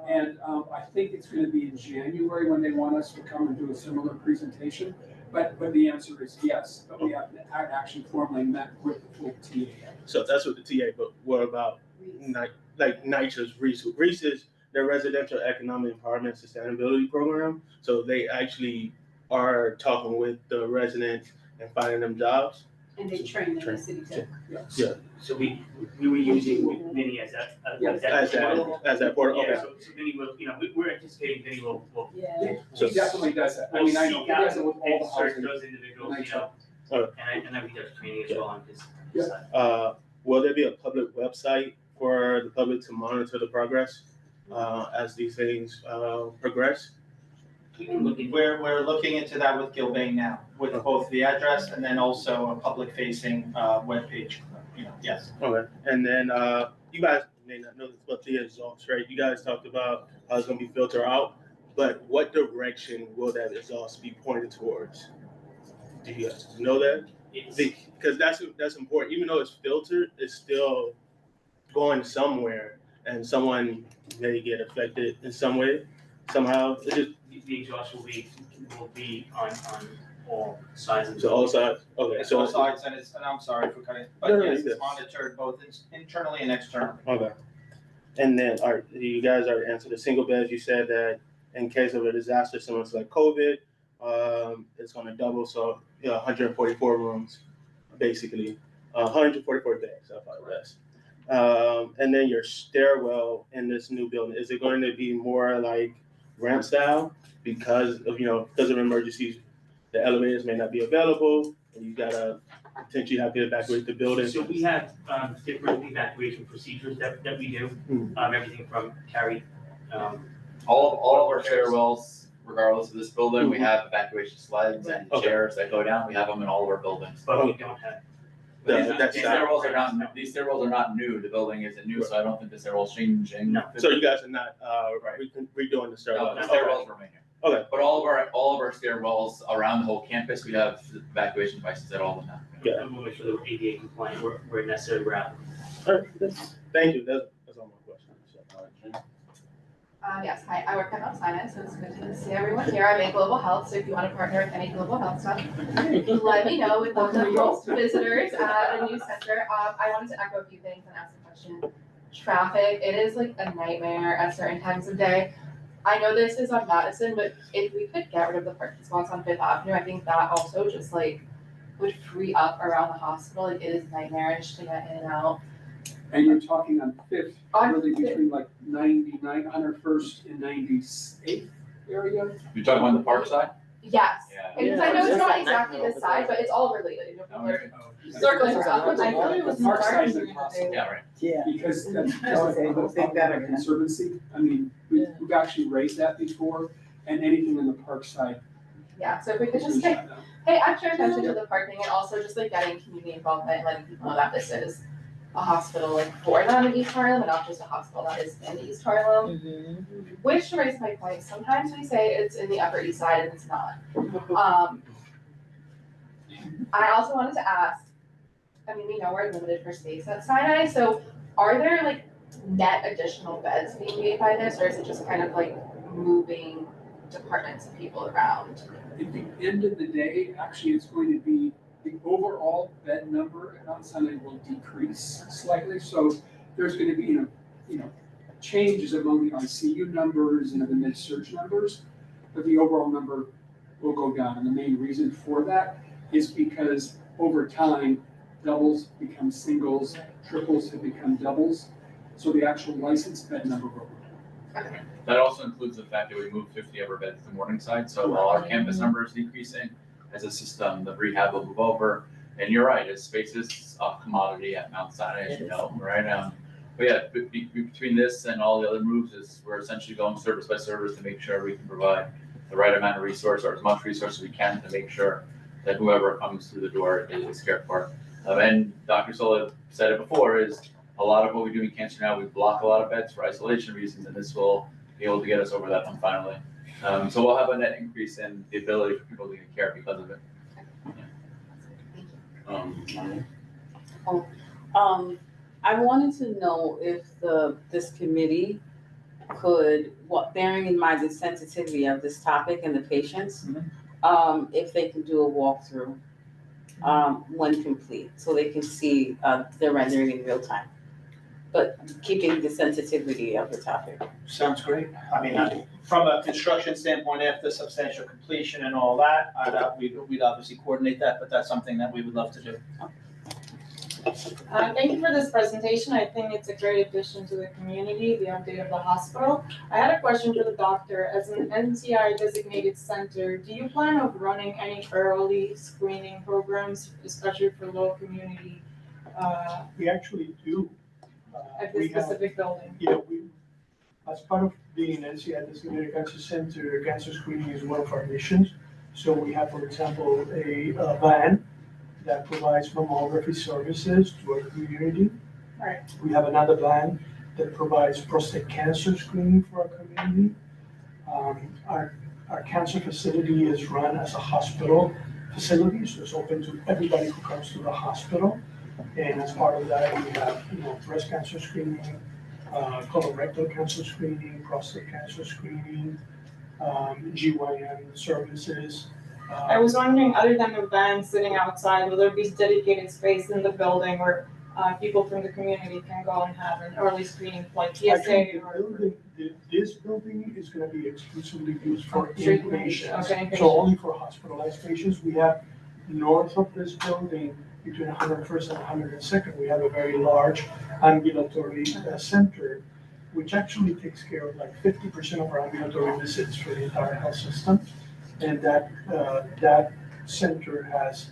And I think it's gonna be in January when they want us to come and do a similar presentation. But the answer is yes, but we haven't actually formally met with the full TA. So that's what the TA, but what about Nitro's Reese? Reese is their residential economic empowerment sustainability program. So they actually are talking with the residents and finding them jobs. And they train in the city too. Yeah. So we were using Vinny as that. As that portal, okay. Yeah, so Vinny will, we're anticipating Vinny will. He definitely does that. I We'll mean, I know, seek he out does it with all the and search housing. those individuals, Okay. and then he does training as well on his side. Will there be a public website for the public to monitor the progress as these things progress? We're looking into that with Gilbane now, with both the address and then also a public facing webpage, yes. Okay, and then you guys may not know this, but the exhaust, right? You guys talked about how it's gonna be filtered out, but what direction will that exhaust be pointed towards? Do you guys know that? Because that's important. Even though it's filtered, it's still going somewhere, and someone may get affected in some way, somehow. It just The exhaust will be on all sides of the. so all sides. Okay, It's so all sides and I'm sorry for cutting, No, but no, yes, you're it's good. monitored both internally and externally. Okay. And then, all right, you guys already answered the single beds. You said that in case of a disaster similar to like COVID, it's gonna double, so 144 rooms, basically, 144 beds. I apologize. And then your stairwell in this new building, is it going to be more like ramp style because of emergencies? The elevators may not be available, and you gotta potentially have to evacuate the building. So we have different evacuation procedures that we do, everything from carry. All of our stairwells, regardless of this building, we have evacuation sleds and chairs that go down. We have them in all of our buildings. But we don't have. These stairwells are not new. The building isn't new, so I don't think the stairwell's changing. No. So you guys are not redoing the stairwell? No, the stairwells remain here. Okay. But all of our stairwells around the whole campus, we have evacuation devices at all of them now. Yeah. And we'll make sure they're ADA compliant where necessary, we're out. All right, thank you, that's all my questions. Yes, hi, I work at Mount Sinai, so it's good to see everyone here. I'm in global health, so if you want to partner with any global health stuff, let me know. We'd love to host visitors at the new center. I wanted to echo a few things and ask a question. Traffic, it is like a nightmare at certain times of day. I know this is on Madison, but if we could get rid of the parking spots on Fifth Avenue, I think that also just like would free up around the hospital. Like it is nightmarish to get in and out. And you're talking on Fifth, really between like 99, 101st and 98th area? You're talking on the park side? Yes, Yeah. because I know it's not exactly the side, but it's all related. Circling around. I thought it was The park side is Martin. impossible. Yeah, right. Yeah. Because that's the conservancy. I mean, we've actually raised that before, and anything on the park side. Yeah, so if we could just pay extra attention to the parking and also just like getting community involvement and letting people know that this is a hospital like for them in East Harlem and not just a hospital that is in East Harlem. Which to raise my point, sometimes we say it's in the Upper East Side and it's not. I also wanted to ask, I mean, we know we're limited for space at Sinai, so are there like net additional beds being made by this, or is it just kind of like moving departments of people around? At the end of the day, actually, it's going to be the overall bed number at Mount Sinai will decrease slightly. So there's going to be, changes among the ICU numbers and the med-surg numbers, but the overall number will go down. And the main reason for that is because over time, doubles become singles, triples have become doubles. So the actual licensed bed number will go down. That also includes the fact that we moved 50 of our beds to Morningside, so while our campus number is decreasing, as a system, the rehab will move over. And you're right, as space is a commodity at Mount Sinai, as you know, right? But yeah, between this and all the other moves, we're essentially going service by service to make sure we can provide the right amount of resource or as much resource as we can to make sure that whoever comes through the door is cared for. And Dr. Sola said it before, is a lot of what we do in cancer now, we block a lot of beds for isolation reasons, and this will be able to get us over that one finally. So we'll have a net increase in the ability for people to get care because of it. I wanted to know if this committee could, bearing in mind the sensitivity of this topic and the patients, if they can do a walkthrough when complete, so they can see the rendering in real time, but keeping the sensitivity of the topic. Sounds great. I mean, from a construction standpoint, after substantial completion and all that, we'd obviously coordinate that, but that's something that we would love to do. Thank you for this presentation. I think it's a great addition to the community, the update of the hospital. I had a question for the doctor. As an NCI designated center, do you plan on running any early screening programs, especially for low community? We actually do. At this specific building? Yeah, as part of being an NCI designated cancer center, cancer screening is one of our missions. So we have, for example, a van that provides mammography services to our community. Right. We have another van that provides prostate cancer screening for our community. Our cancer facility is run as a hospital facility, so it's open to everybody who comes to the hospital. And as part of that, we have, breast cancer screening, colorectal cancer screening, prostate cancer screening, GYN services. I was wondering, other than the van sitting outside, will there be dedicated space in the building where people from the community can go and have an early screening, like PSA Actually, or? this building is going to be exclusively used for Treatment, inpatients. okay, inpatient. So only for hospitalized patients. We have north of this building between 101st and 102nd, we have a very large ambulatory center, which actually takes care of like 50% of our ambulatory visits for the entire health system. And that center has,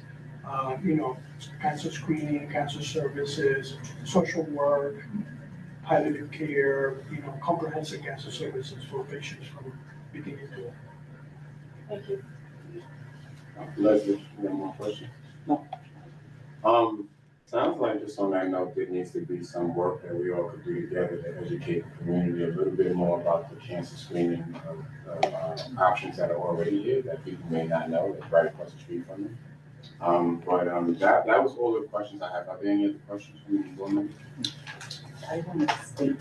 cancer screening, cancer services, social work, palliative care, comprehensive cancer services for patients from beginning to end. Thank you. Leslie, you have more questions? No. Sounds like just on that note, there needs to be some work that we all could do together to educate the community a little bit more about the cancer screening options that are already here that people may not know, that's right across the street from them. That was all the questions I have. Are there any other questions from the board members? I want to speak.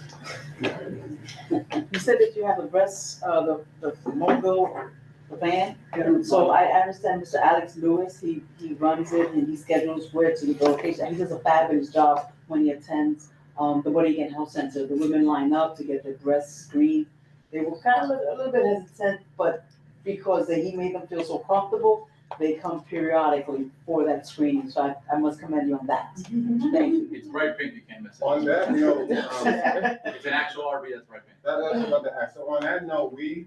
You said that you have a breast, the Mogo, the van. So I understand Mr. Alex Lewis, he runs it and he schedules where to go location. And he does a fabulous job when he attends the Body Again Health Center. The women line up to get their breast screened. They were kind of a little bit hesitant, but because he made them feel so comfortable, they come periodically for that screening. So I must commend you on that. Thank you. It's bright pink, you can't miss it. On that note, It's an actual RV, that's bright pink. That's what I was about to ask. So on that note, we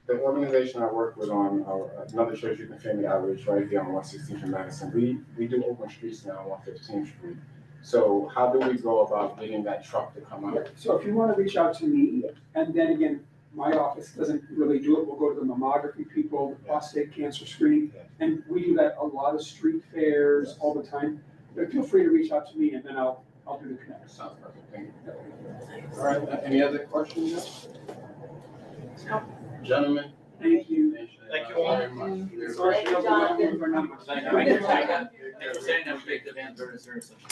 the organization I work with on another church youth and family outreach right here on 116th and Madison, we do open streets now on 115th Street. So how do we go about getting that truck to come out? So if you want to reach out to me, and then again, my office doesn't really do it, we'll go to the mammography people, the prostate cancer screening, and we do that a lot of street fairs all the time. But feel free to reach out to me and then I'll do the connect. Sounds perfect, thank you. All right, any other questions? Gentlemen? Thank you. Thank you all very much. Sorry, Jonathan.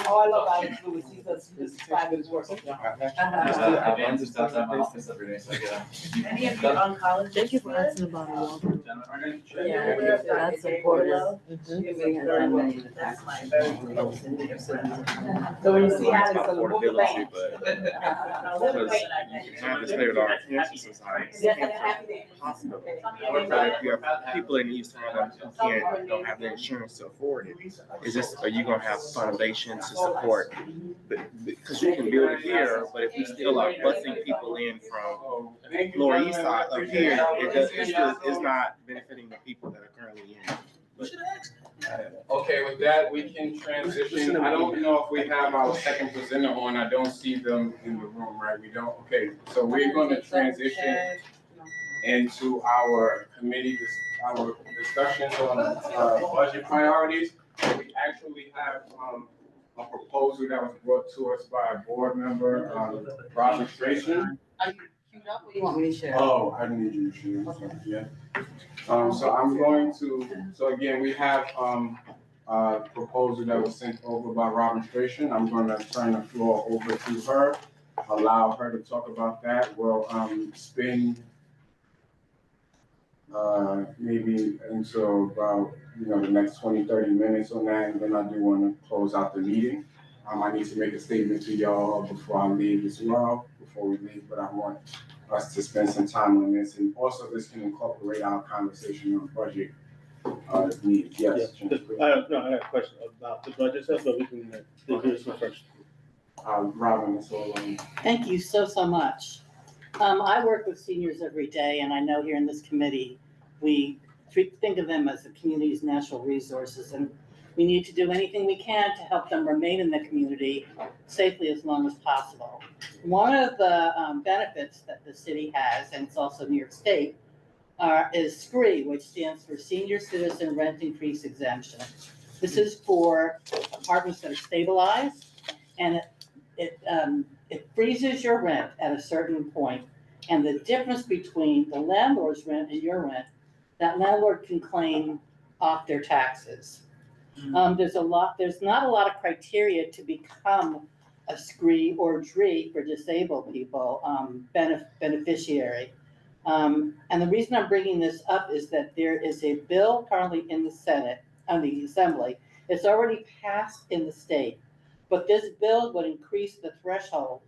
Oh, I love Alex Lewis, he does fabulous work. Any of you on college? Thank you for asking about it. Yeah, That's important. That's my very close. So when you see Alex, so move the bank. You have people in East Harlem who don't have the insurance to afford it. Are you gonna have foundations to support? Because you can build it here, but if we still are busing people in from Lower East Side up here, it's not benefiting the people that are currently in. Okay, with that, we can transition. I don't know if we have our second presenter on. I don't see them in the room, right? We don't, okay. So we're gonna transition into our our discussions on budget priorities. We actually have a proposal that was brought to us by a board member, Robin Strayson. Are you queued up or you want me to share? Oh, I need you to share. Okay. Yeah. So I'm going to, so again, we have a proposal that was sent over by Robin Strayson. I'm gonna turn the floor over to her, allow her to talk about that. We'll spend maybe until about, the next 20-30 minutes on that, and then I do want to close out the meeting. I need to make a statement to y'all before I leave as well, before we leave, but I want us to spend some time on this, and also this can incorporate our conversation on budget needs. Yes. I have a question about the budget stuff, but we can do this one first. Robin, it's all on. Thank you so much. I work with seniors every day, and I know here in this committee, we think of them as the community's natural resources, and we need to do anything we can to help them remain in the community safely as long as possible. One of the benefits that the city has, and it's also New York State, is SCREE, which stands for Senior Citizen Rent Increase Exemption. This is for apartments that are stabilized, and it freezes your rent at a certain point, and the difference between the landlord's rent and your rent, that landlord can claim off their taxes. There's not a lot of criteria to become a SCREE or DREE for disabled people, beneficiary. And the reason I'm bringing this up is that there is a bill currently in the Senate, the Assembly. It's already passed in the state, but this bill would increase the threshold,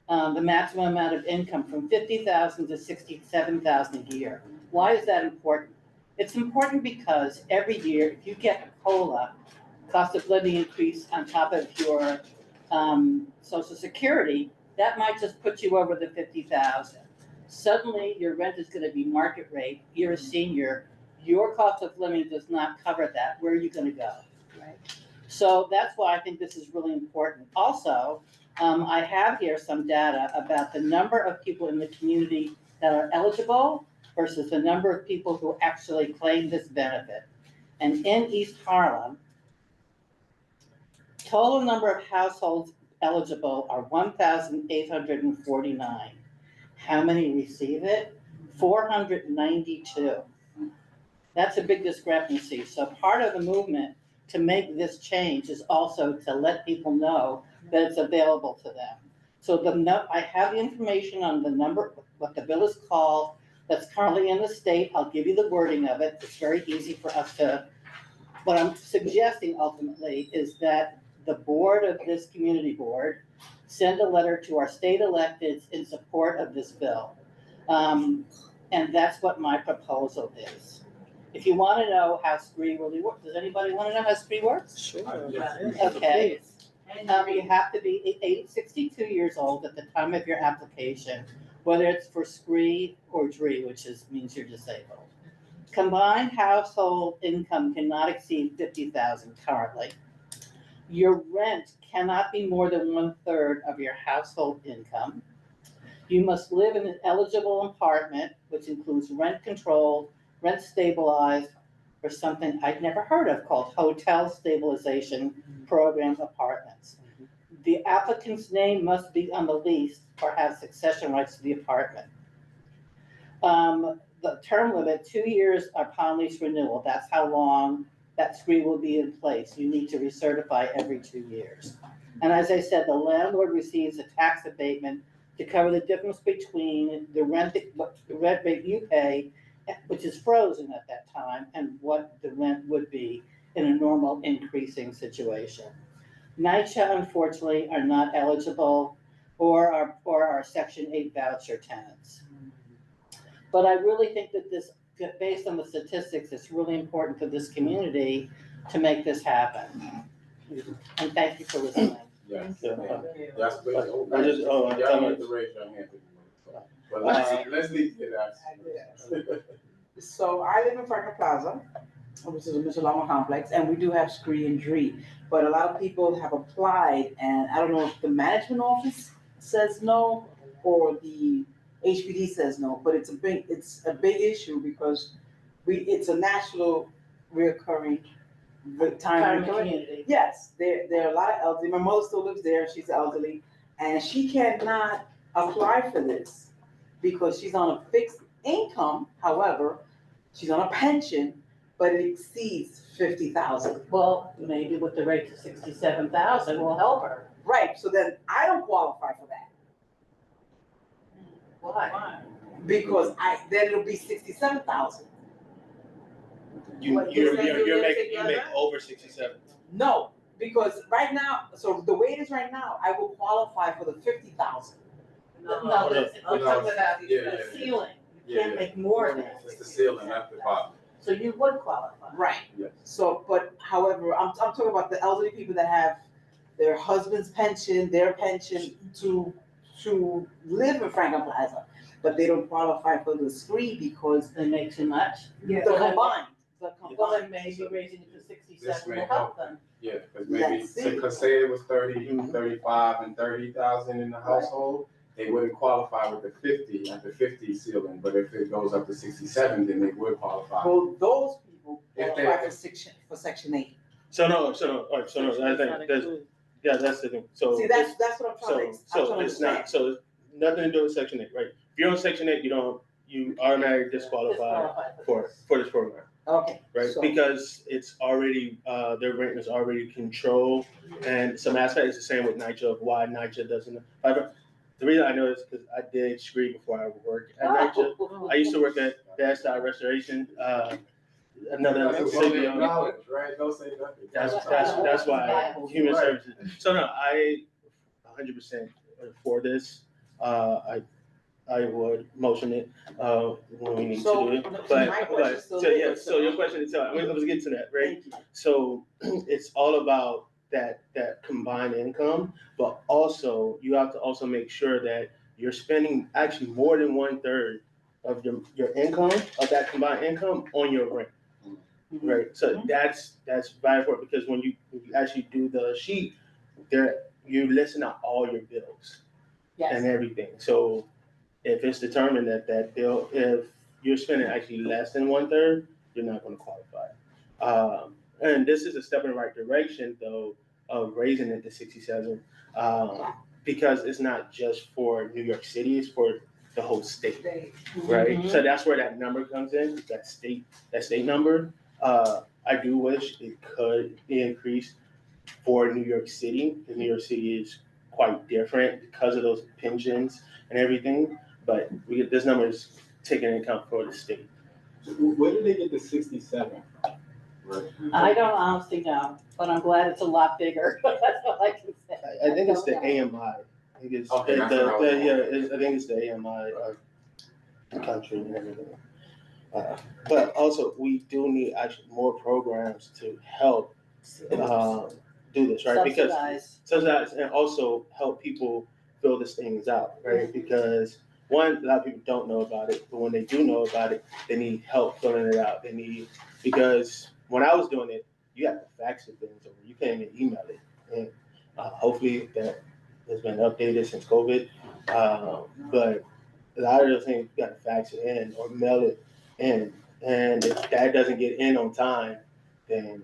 the maximum amount of income from $50,000 to $67,000 a year. Why is that important? It's important because every year, if you get a COLA cost of living increase on top of your, social security, that might just put you over the 50,000. Suddenly, your rent is gonna be market rate, you're a senior, your cost of living does not cover that, where are you gonna go? Right. So that's why I think this is really important. Also, I have here some data about the number of people in the community that are eligible versus the number of people who actually claim this benefit. And in East Harlem, total number of households eligible are 1,849. How many receive it? 492. That's a big discrepancy. So part of the movement to make this change is also to let people know that it's available to them. So I have the information on the number, what the bill is called, that's currently in the state. I'll give you the wording of it. It's very easy for us to, what I'm suggesting ultimately is that the board of this community board send a letter to our state electeds in support of this bill. And that's what my proposal is. If you want to know how SCREE really works, does anybody want to know how SCREE works? Sure. Okay. You have to be 62 years old at the time of your application, whether it's for SCREE or DREE, which means you're disabled. Combined household income cannot exceed 50,000 currently. Your rent cannot be more than 1/3 of your household income. You must live in an eligible apartment, which includes rent controlled, rent stabilized, or something I'd never heard of called Hotel Stabilization Program apartments. The applicant's name must be on the lease or have succession rights to the apartment. The term limit, 2 years upon lease renewal. That's how long that SCREE will be in place. You need to recertify every 2 years. And as I said, the landlord receives a tax abatement to cover the difference between the rent rate you pay, which is frozen at that time, and what the rent would be in a normal increasing situation. NYCHA, unfortunately, are not eligible or are Section 8 voucher tenants. But I really think that this, based on the statistics, it's really important for this community to make this happen. And thank you for listening. Yes. Yes, please. I just, y'all need to raise your hand. But Leslie did ask. So I live in Franklin Plaza, which is a Mr. Longman complex, and we do have SCREE and DREE. But a lot of people have applied, and I don't know if the management office says no or the HPD says no, but it's a big issue because it's a national reoccurring time community. Yes, there are a lot of elderly. My mother still lives there. She's elderly, and she cannot apply for this because she's on a fixed income. However, she's on a pension, but it exceeds 50,000. Well, maybe with the rate to 67,000 will help her. Right. So then I don't qualify for that. Why? Because then it'll be 67,000. You make over 67. No, because right now, so the way it is right now, I will qualify for the 50,000. No, it's the ceiling. You can't make more than that. It's the ceiling, not the bottom. So you would qualify. Right. Yes. So, but however, I'm talking about the elderly people that have their husband's pension, their pension to live in Franklin Plaza, but they don't qualify for the SCREE because they make too much. The combined. Well, then maybe raising it to 67 will help them. Yeah, because maybe, because say it was 30, 35, and 30,000 in the household, they wouldn't qualify with the 50 at the 50 ceiling, but if it goes up to 67, then they would qualify. Well, those people If they- qualify for section 8. All right, that's the thing. So See, that's what I'm trying to. So it's not, so it's nothing to do with Section 8, right? If you're on Section 8, you automatically disqualify for this program. Okay. Right, so- because it's already, their rent is already controlled, and some aspect is the same with NYCHA of why NYCHA doesn't. The reason I know this is because I did SCREE before I worked at NYCHA. I used to work at Bad Style Restoration, another city. Right, don't say nothing. That's why human services. So no, I 100% for this. I would motion it, when we need to So, do it. so my But, question still so yeah, is- so your question is, I'm gonna get to that, right? Thank you. So it's all about that combined income, but also you have to also make sure that you're spending actually more than 1/3 of your income, of that combined income on your rent. Right, so that's very important, because when you actually do the sheet, you listen out all your bills and everything. So if it's determined that bill, if you're spending actually less than 1/3, you're not gonna qualify. And this is a step in the right direction, though, of raising it to 67, because it's not just for New York City, it's for the whole state, right? So that's where that number comes in, that state number. I do wish it could be increased for New York City, because New York City is quite different because of those pensions and everything, but this number is taken into account for the state. Where did they get the 67? I don't honestly know, but I'm glad it's a lot bigger, that's all I can say. I think it's the AMI. I think it's Okay, that's what I was I think it's the AMI country and everything. But also, we do need actually more programs to help do this, right? Because subsidize and also help people fill these things out, right? Because one, a lot of people don't know about it, but when they do know about it, they need help filling it out. Because when I was doing it, you have to fax the things over. You can't even email it. And hopefully that has been updated since COVID. But a lot of those things, you got to fax it in or mail it in. And if that doesn't get in on time, then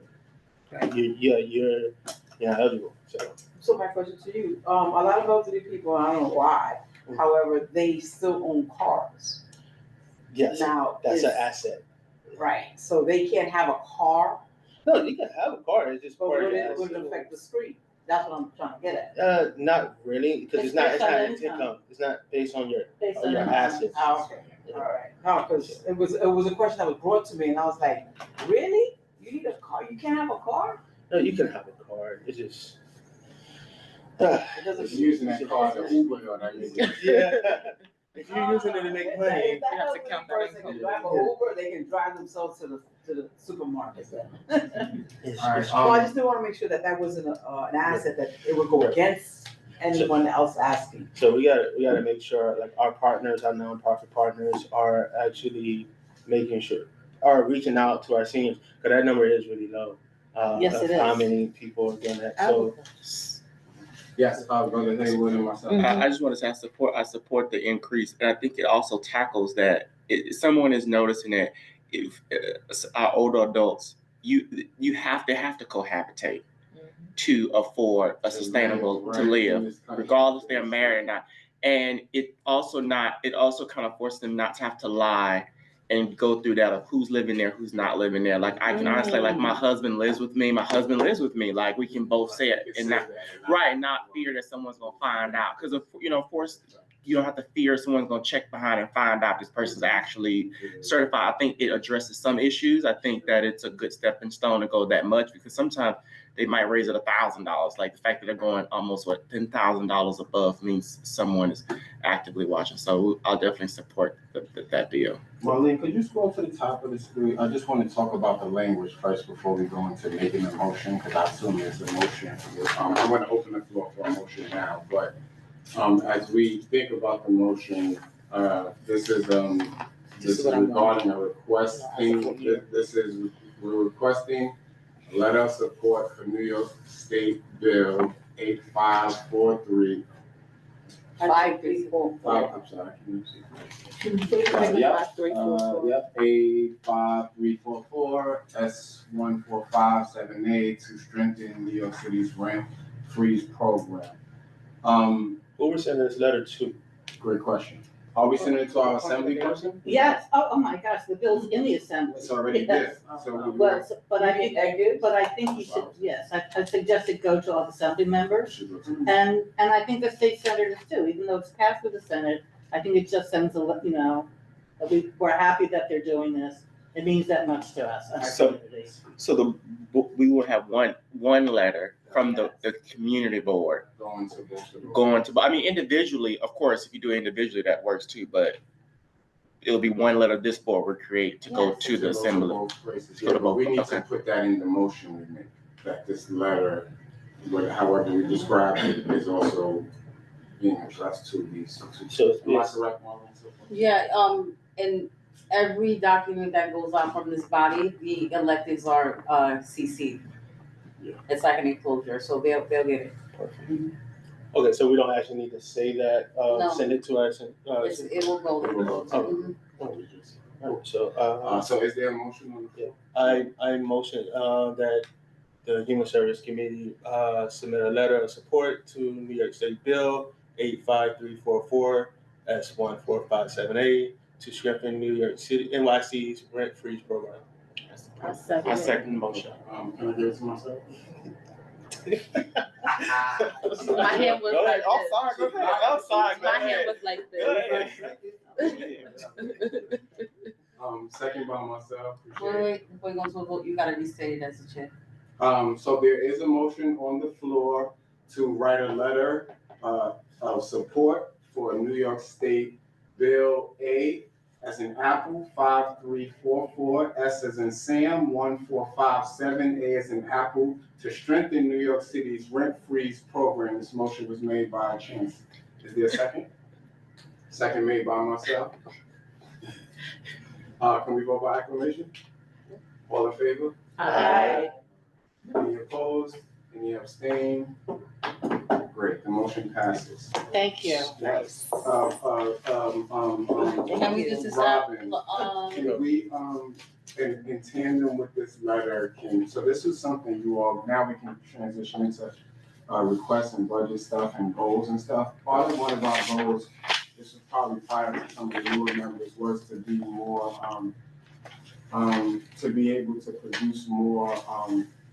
you're not eligible. So my question to you, a lot of elderly people, I don't know why, however, they still own cars. Yes, Now, that's an asset. Right, so they can't have a car? No, you can have a car, it's just But part of would the it asset. affect the street? That's what I'm trying to get at. Not really, because it's not based on income. It's not based on your Based on your income. assets. Oh, okay, all right. No, because it was a question that was brought to me and I was like, really? You need a car? You can't have a car? No, you can have a car, it's just. It doesn't. If you're using that car to Uber or that means. Yeah, if you're using it to make money. If that elderly person can drive an Uber, they can drive themselves to the supermarket then. Alright, So I just didn't want to make sure that wasn't an asset that it would go against anyone else asking. So we gotta make sure, like, our partners, our nonprofit partners are actually making sure, are reaching out to our seniors, because that number is really low. Yes, it of how is. many people are doing that, so. Yes, Brother Haywood and myself. I just want to say I support the increase, and I think it also tackles that. Someone is noticing that if our older adults, they have to cohabitate to afford a sustainable to live, regardless if they're married or not. And it also kind of forces them not to have to lie and go through that of who's living there, who's not living there. Like, I can honestly, like, my husband lives with me, like, we can both say it and not fear that someone's gonna find out. Because of course, you don't have to fear someone's gonna check behind and find out this person's actually certified. I think it addresses some issues. I think that it's a good stepping stone to go that much, because sometimes they might raise it $1,000. Like, the fact that they're going almost $10,000 above means someone is actively watching. So I'll definitely support that deal. Marlene, could you scroll to the top of the screen? I just want to talk about the language first before we go into making a motion, because I assume there's a motion. I want to open the floor for a motion now, but as we think about the motion, this is regarding a requesting. We're requesting letter of support for New York State Bill 8543. 534. I'm sorry. Can you please make it Yep. 5344? Yep, 85344 S14578 to strengthen New York City's rent freeze program. Who we're sending this letter to? Great question. Are we sending it to our assembly person? Yes, oh my gosh, the bill's in the assembly. It's already Yes. there. So But I think you should, yes, I suggest it go to all the assembly members. And I think the state senators too, even though it's passed with the Senate, I think it just sends that we're happy that they're doing this. It means that much to us, our So- community. So we will have one letter from the community board Going to both. going to, I mean, individually, of course, if you do it individually, that works too, but it'll be one letter this board will create to go to the assembly. Both places, Go to yeah, but we both, need to okay. put that in the motion we make, that this letter, however we describe it, is also being addressed to these. So Am I correct, Marlon? Yeah, and every document that goes out from this body, the electeds are, CC. Yeah. It's like an enclosure, so they'll get it. Okay, so we don't actually need to say that, No. send it to us and, It will go. Mhm. So is there a motion on the floor? I motion, that the Human Service Committee, submit a letter of support to New York State Bill 85344 S14578 to strengthen New York City, NYC's rent freeze program. I second the motion. Can I give it to myself? My hand was Go like ahead. I'm this. sorry, go ahead. I'm sorry, go My ahead. hand was like Go this. ahead. Second by myself. Wait, we're going to vote, you gotta restate it as a chair. So there is a motion on the floor to write a letter of support for New York State Bill A as in Apple 5344, S as in Sam 1457, A as in Apple, to strengthen New York City's rent freeze program. This motion was made by Chance. Is there a second? Second made by myself. Can we vote by acclamation? All in favor? Aye. Any opposed? Any abstain? Great, the motion passes. Thank you. Yes. Can we just Robin, decide, can we, in tandem with this letter, so this is something you all, now we can transition into requests and budget stuff and goals and stuff. Part of one of our goals, this was probably prior to some of the newer members, was to be more, to be able to produce more,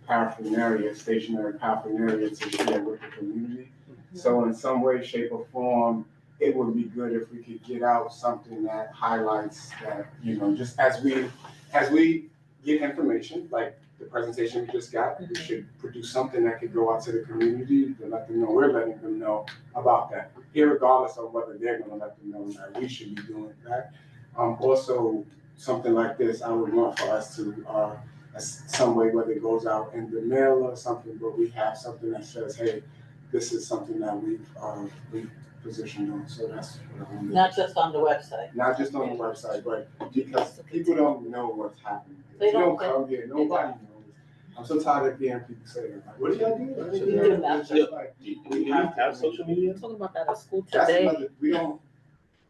paraphernalia, stationary paraphernalia to share with the community. So in some way, shape or form, it would be good if we could get out something that highlights that, you know, just as we get information, like the presentation we just got, we should produce something that could go out to the community to let them know, we're letting them know about that, irregardless of whether they're gonna let them know that we should be doing that. Also, something like this, I would want for us to, some way, whether it goes out in the mail or something, but we have something that says, hey, this is something that we've positioned on, so that's what I want to do. Not just on the website. Not just on the website, but because people don't know what's happening. They If you don't- don't come here, nobody knows. I'm so tired of hearing people say, like, what do y'all do? What do We you do do? that. It's just like, we have to have social media? Talking about that at school That's today. another, we don't.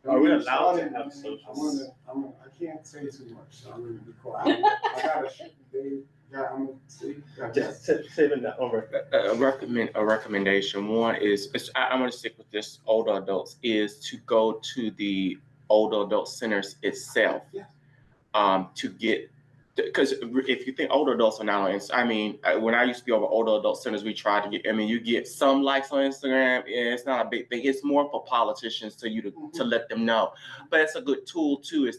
Are we allowed to have social? I can't say too much, so I'm gonna be quiet. I gotta shoot the I'm gonna see. Just saving that over. A recommendation. One is, I'm gonna stick with this, older adults, is to go to the older adult centers itself. To get, because if you think older adults are now on, I mean, when I used to be over older adult centers, we tried to get, I mean, you get some likes on Instagram, and it's not a big thing. It's more for politicians to let them know. But it's a good tool too, is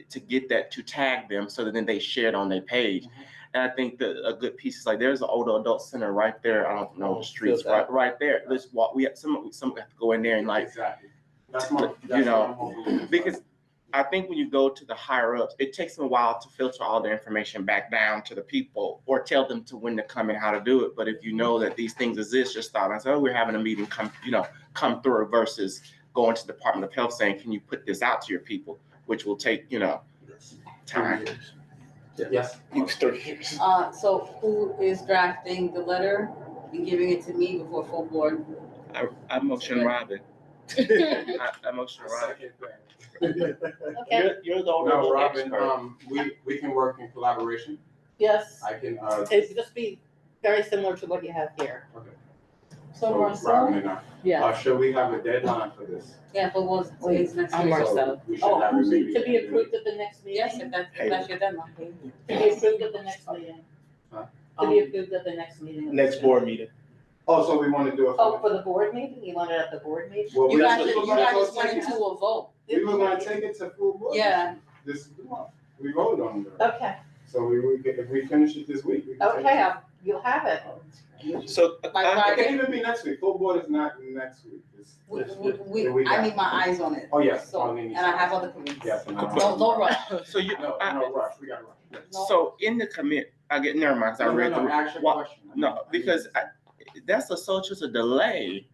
to get that, to tag them so that then they share it on their page. And I think that a good piece is like, there's an older adult center right there. I don't know the streets, right there. Let's walk. We have some have to go in there and like, exactly. That's my, you know, because I think when you go to the higher ups, it takes them a while to filter all the information back down to the people or tell them to when to come and how to do it. But if you know that these things exist, just stop and say, oh, we're having a meeting, come through, versus going to the Department of Health saying, can you put this out to your people, which will take, time. Yes. 3 years. So who is drafting the letter and giving it to me before full board? I motion Robin. I motion Robin. Okay. You're the only No, Robin, expert. we can work in collaboration. Yes, I can, it'd just be very similar to what you have here. okay. So Robin Marcel, and I. Yeah. Should we have a dedeadline for this? Yeah, but today's next I'm week. Marcel. We should have a meeting. To be approved at the next meeting? Yes, if that's your deadline. To be approved at the next meeting? Huh? To be approved at the next meeting? Next board meeting. Oh, so we want to do it Oh, for the board meeting? You want it at the board meeting? Well, You we guys were just gonna went take it into a vote. We were gonna take it to full board. Yeah. This month. we voted on it. Okay, So if we finish it this week, we can take okay, it. you'll have it. So My It Friday, can even be next week. Full board is not next week. It's the week I need after. my eyes on it. Oh, yes. So, and I have other committees. Yes. No rush. So you, No rush. We gotta rush. so in the commit, I get, never mind, 'cause I read through. Ask your Why- question. No, because that's such as a delay.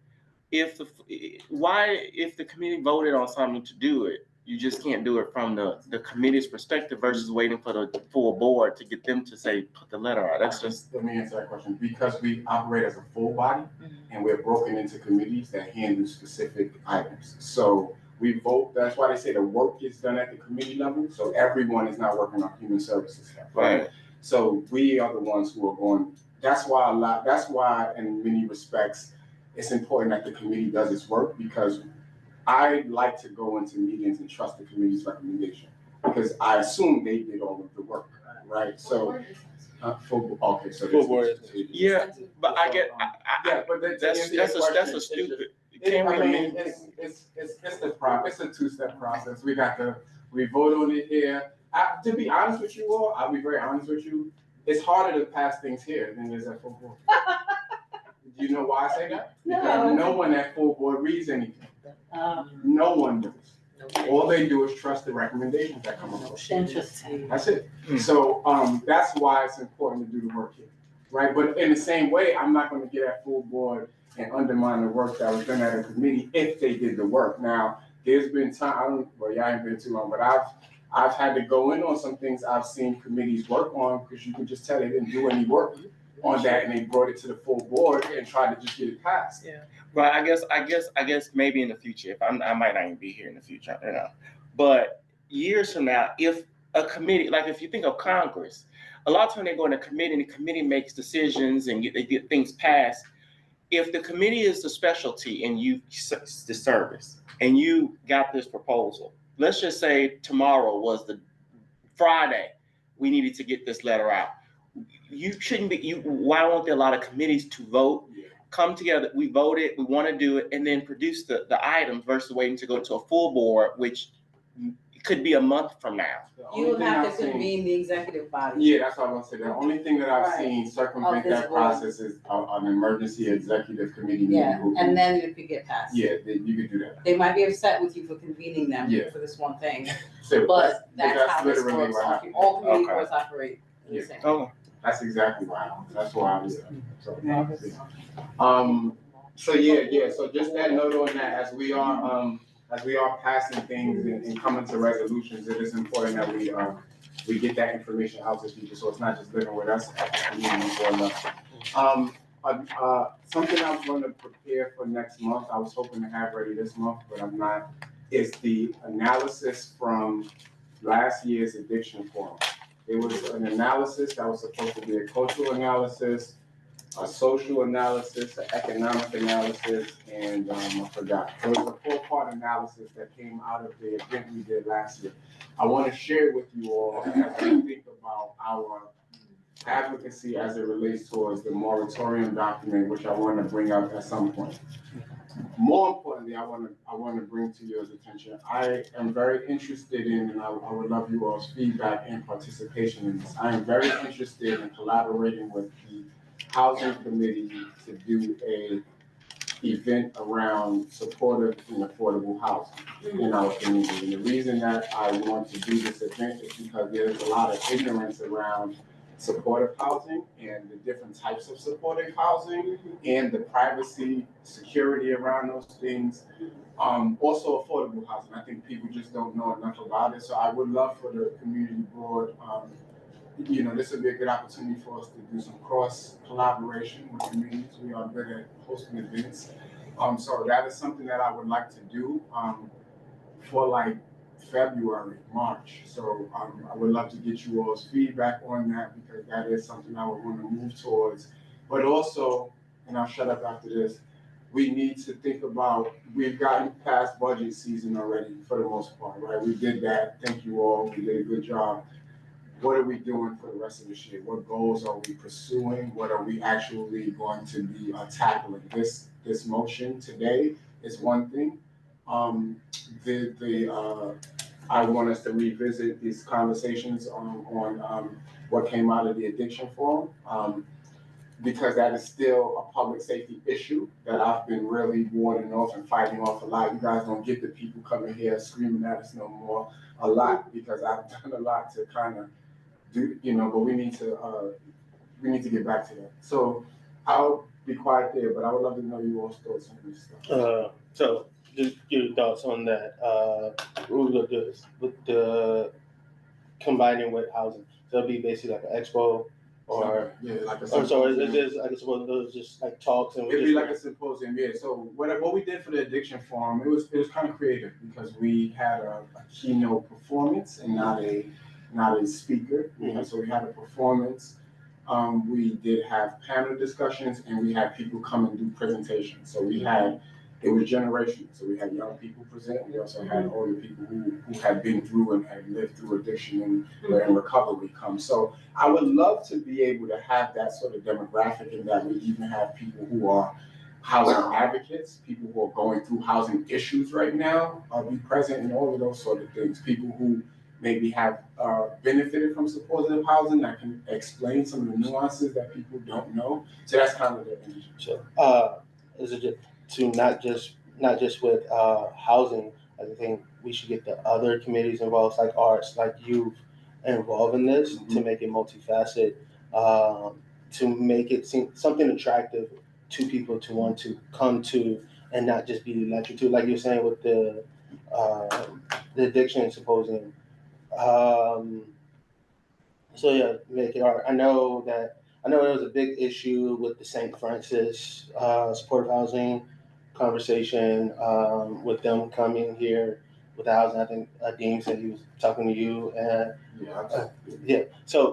If if the committee voted on something to do it, you just can't do it from the committee's perspective versus waiting for the full board to get them to say, put the letter out. That's just. Let me answer that question. Because we operate as a full body and we're broken into committees that handle specific items. So we vote, that's why they say the work is done at the committee level. So everyone is not working on human services stuff, right? So we are the ones who are going, that's why in many respects, it's important that the committee does its work, because I like to go into meetings and trust the committee's recommendation, because I assume they did all of the work, right? So, okay, so. Full board. Yeah, but I get, but that's a stupid. Can't we amend? It's a two-step process. We vote on it here. To be honest with you all, I'll be very honest with you, it's harder to pass things here than it is at full board. Do you know why I say that? Because no one at full board reads anything. No one does. All they do is trust the recommendations that come up. Interesting. That's it. So that's why it's important to do the work here, right? But in the same way, I'm not going to get at full board and undermine the work that was done at a committee if they did the work. Now, there's been time, y'all ain't been too long, but I've had to go in on some things I've seen committees work on, because you can just tell they didn't do any work on that, and they brought it to the full board and tried to just get it passed. Yeah. But I guess maybe in the future, if I might not even be here in the future, you know. But years from now, if a committee, like if you think of Congress, a lot of time they go in a committee and the committee makes decisions and they get things passed. If the committee is the specialty and you the service and you got this proposal, let's just say tomorrow was the Friday, we needed to get this letter out. You shouldn't be, why won't there a lot of committees to vote, come together, we voted, we want to do it, and then produce the items versus waiting to go to a full board, which could be a month from now. You would have to convene the executive body. Yeah, that's what I'm gonna say. The only thing that I've seen circumvent that process is an emergency executive committee meeting. Yeah, and then it could get passed. Yeah, you could do that. They might be upset with you for convening them for this one thing, but that's how this literally works. what happened. All committee boards operate the same. Oh, that's exactly why. That's why I was there. So so just that note on that, as we are passing things and coming to resolutions, it is important that we get that information out to people, so it's not just living with us at the community level. Something I was going to prepare for next month, I was hoping to have ready this month, but I'm not, is the analysis from last year's addiction forum. It was an analysis that was supposed to be a cultural analysis, a social analysis, an economic analysis, and I forgot. It was a 4-part analysis that came out of the event we did last year. I want to share it with you all as we think about our advocacy as it relates towards the moratorium document, which I want to bring up at some point. More importantly, I want to bring to your attention, I am very interested in, and I would love you all's feedback and participation in this. I am very interested in collaborating with the Housing Committee to do a event around supportive and affordable housing in our community. And the reason that I want to do this event is because there's a lot of ignorance around supportive housing and the different types of supportive housing and the privacy, security around those things. Also affordable housing. I think people just don't know enough about it. So I would love for the community board, this would be a good opportunity for us to do some cross collaboration with communities. We are good at hosting events. So that is something that I would like to do for like February, March. So I would love to get you all's feedback on that, because that is something I would want to move towards. But also, and I'll shut up after this, we need to think about, we've gotten past budget season already for the most part, right? We did that. Thank you all. We did a good job. What are we doing for the rest of this year? What goals are we pursuing? What are we actually going to be tackling? This motion today is one thing. The I want us to revisit these conversations on what came out of the addiction forum. Because that is still a public safety issue that I've been really warding off and fighting off a lot. You guys don't get the people coming here screaming at us no more a lot, because I've done a lot to kind of do, but we need to get back to that. So I'll be quiet there, but I would love to know you all's thoughts on this stuff. So just your thoughts on that. What we're gonna do is with the combining with housing. So it'll be basically like an expo or like a so it is, I guess, well, it was just like talks and it'd be like a symposium, yeah. So what we did for the addiction forum, it was kind of creative because we had a keynote performance and not a speaker. So we had a performance. We did have panel discussions and we had people come and do presentations. So it was generational. So we had young people present. We also had older people who had been through and had lived through addiction and were in recovery come. So I would love to be able to have that sort of demographic, and that we even have people who are housing advocates, people who are going through housing issues right now, be present in all of those sort of things. People who maybe have benefited from supportive housing that can explain some of the nuances that people don't know. So that's kind of the energy. So, is it just to not just with housing? I think we should get the other committees involved, like arts, like youth, involved in this to make it multifaceted, to make it seem something attractive to people to want to come to, and not just be lectured to, like you're saying with the addiction symposium. So yeah, make it art. I know there was a big issue with the St. Francis supportive housing conversation, with them coming here with the housing. I think Dean said he was talking to you, and yeah. So,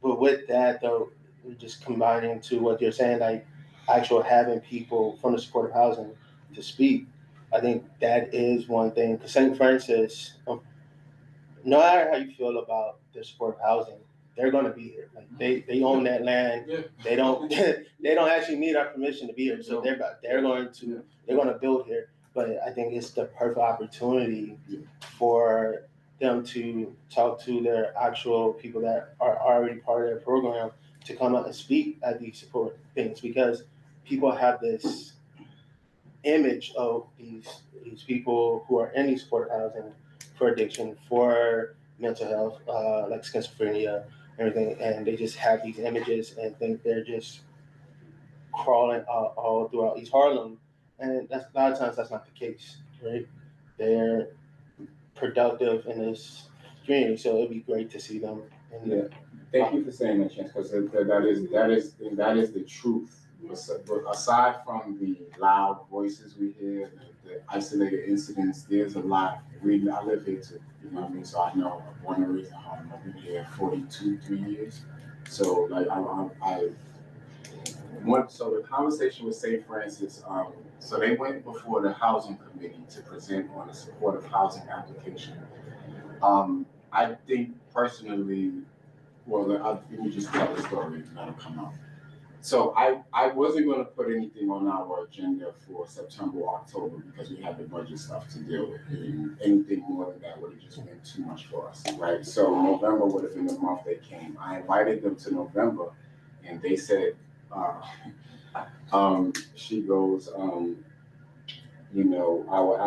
but with that though, just combining to what you're saying, like actual having people from the supportive housing to speak. I think that is one thing. Because St. Francis, no matter how you feel about the supportive housing, they're going to be here. Like they own that land. Yeah. They don't actually need our permission to be here. So they're going to build here. But I think it's the perfect opportunity for them to talk to their actual people that are already part of their program to come out and speak at these support things, because people have this image of these people who are in these supportive housing for addiction, for mental health, like schizophrenia, everything, and they just have these images and think they're just crawling all throughout East Harlem, and that's a lot of times that's not the case, right? They're productive in this community, so it'd be great to see them. Thank you for saying that, Chance, because that is the truth. Aside from the loud voices we hear, the isolated incidents, there's a lot. I live here too, you know what I mean? So I know I'm born and raised in Harlem. I've been here 3 years. So like so the conversation with St. Francis, so they went before the housing committee to present on a supportive housing application. I think personally, let me just tell the story and that'll come out. So I wasn't going to put anything on our agenda for September or October because we had the budget stuff to deal with. And anything more than that would have just been too much for us, right? So November would have been the month they came. I invited them to November, and they said, she goes, our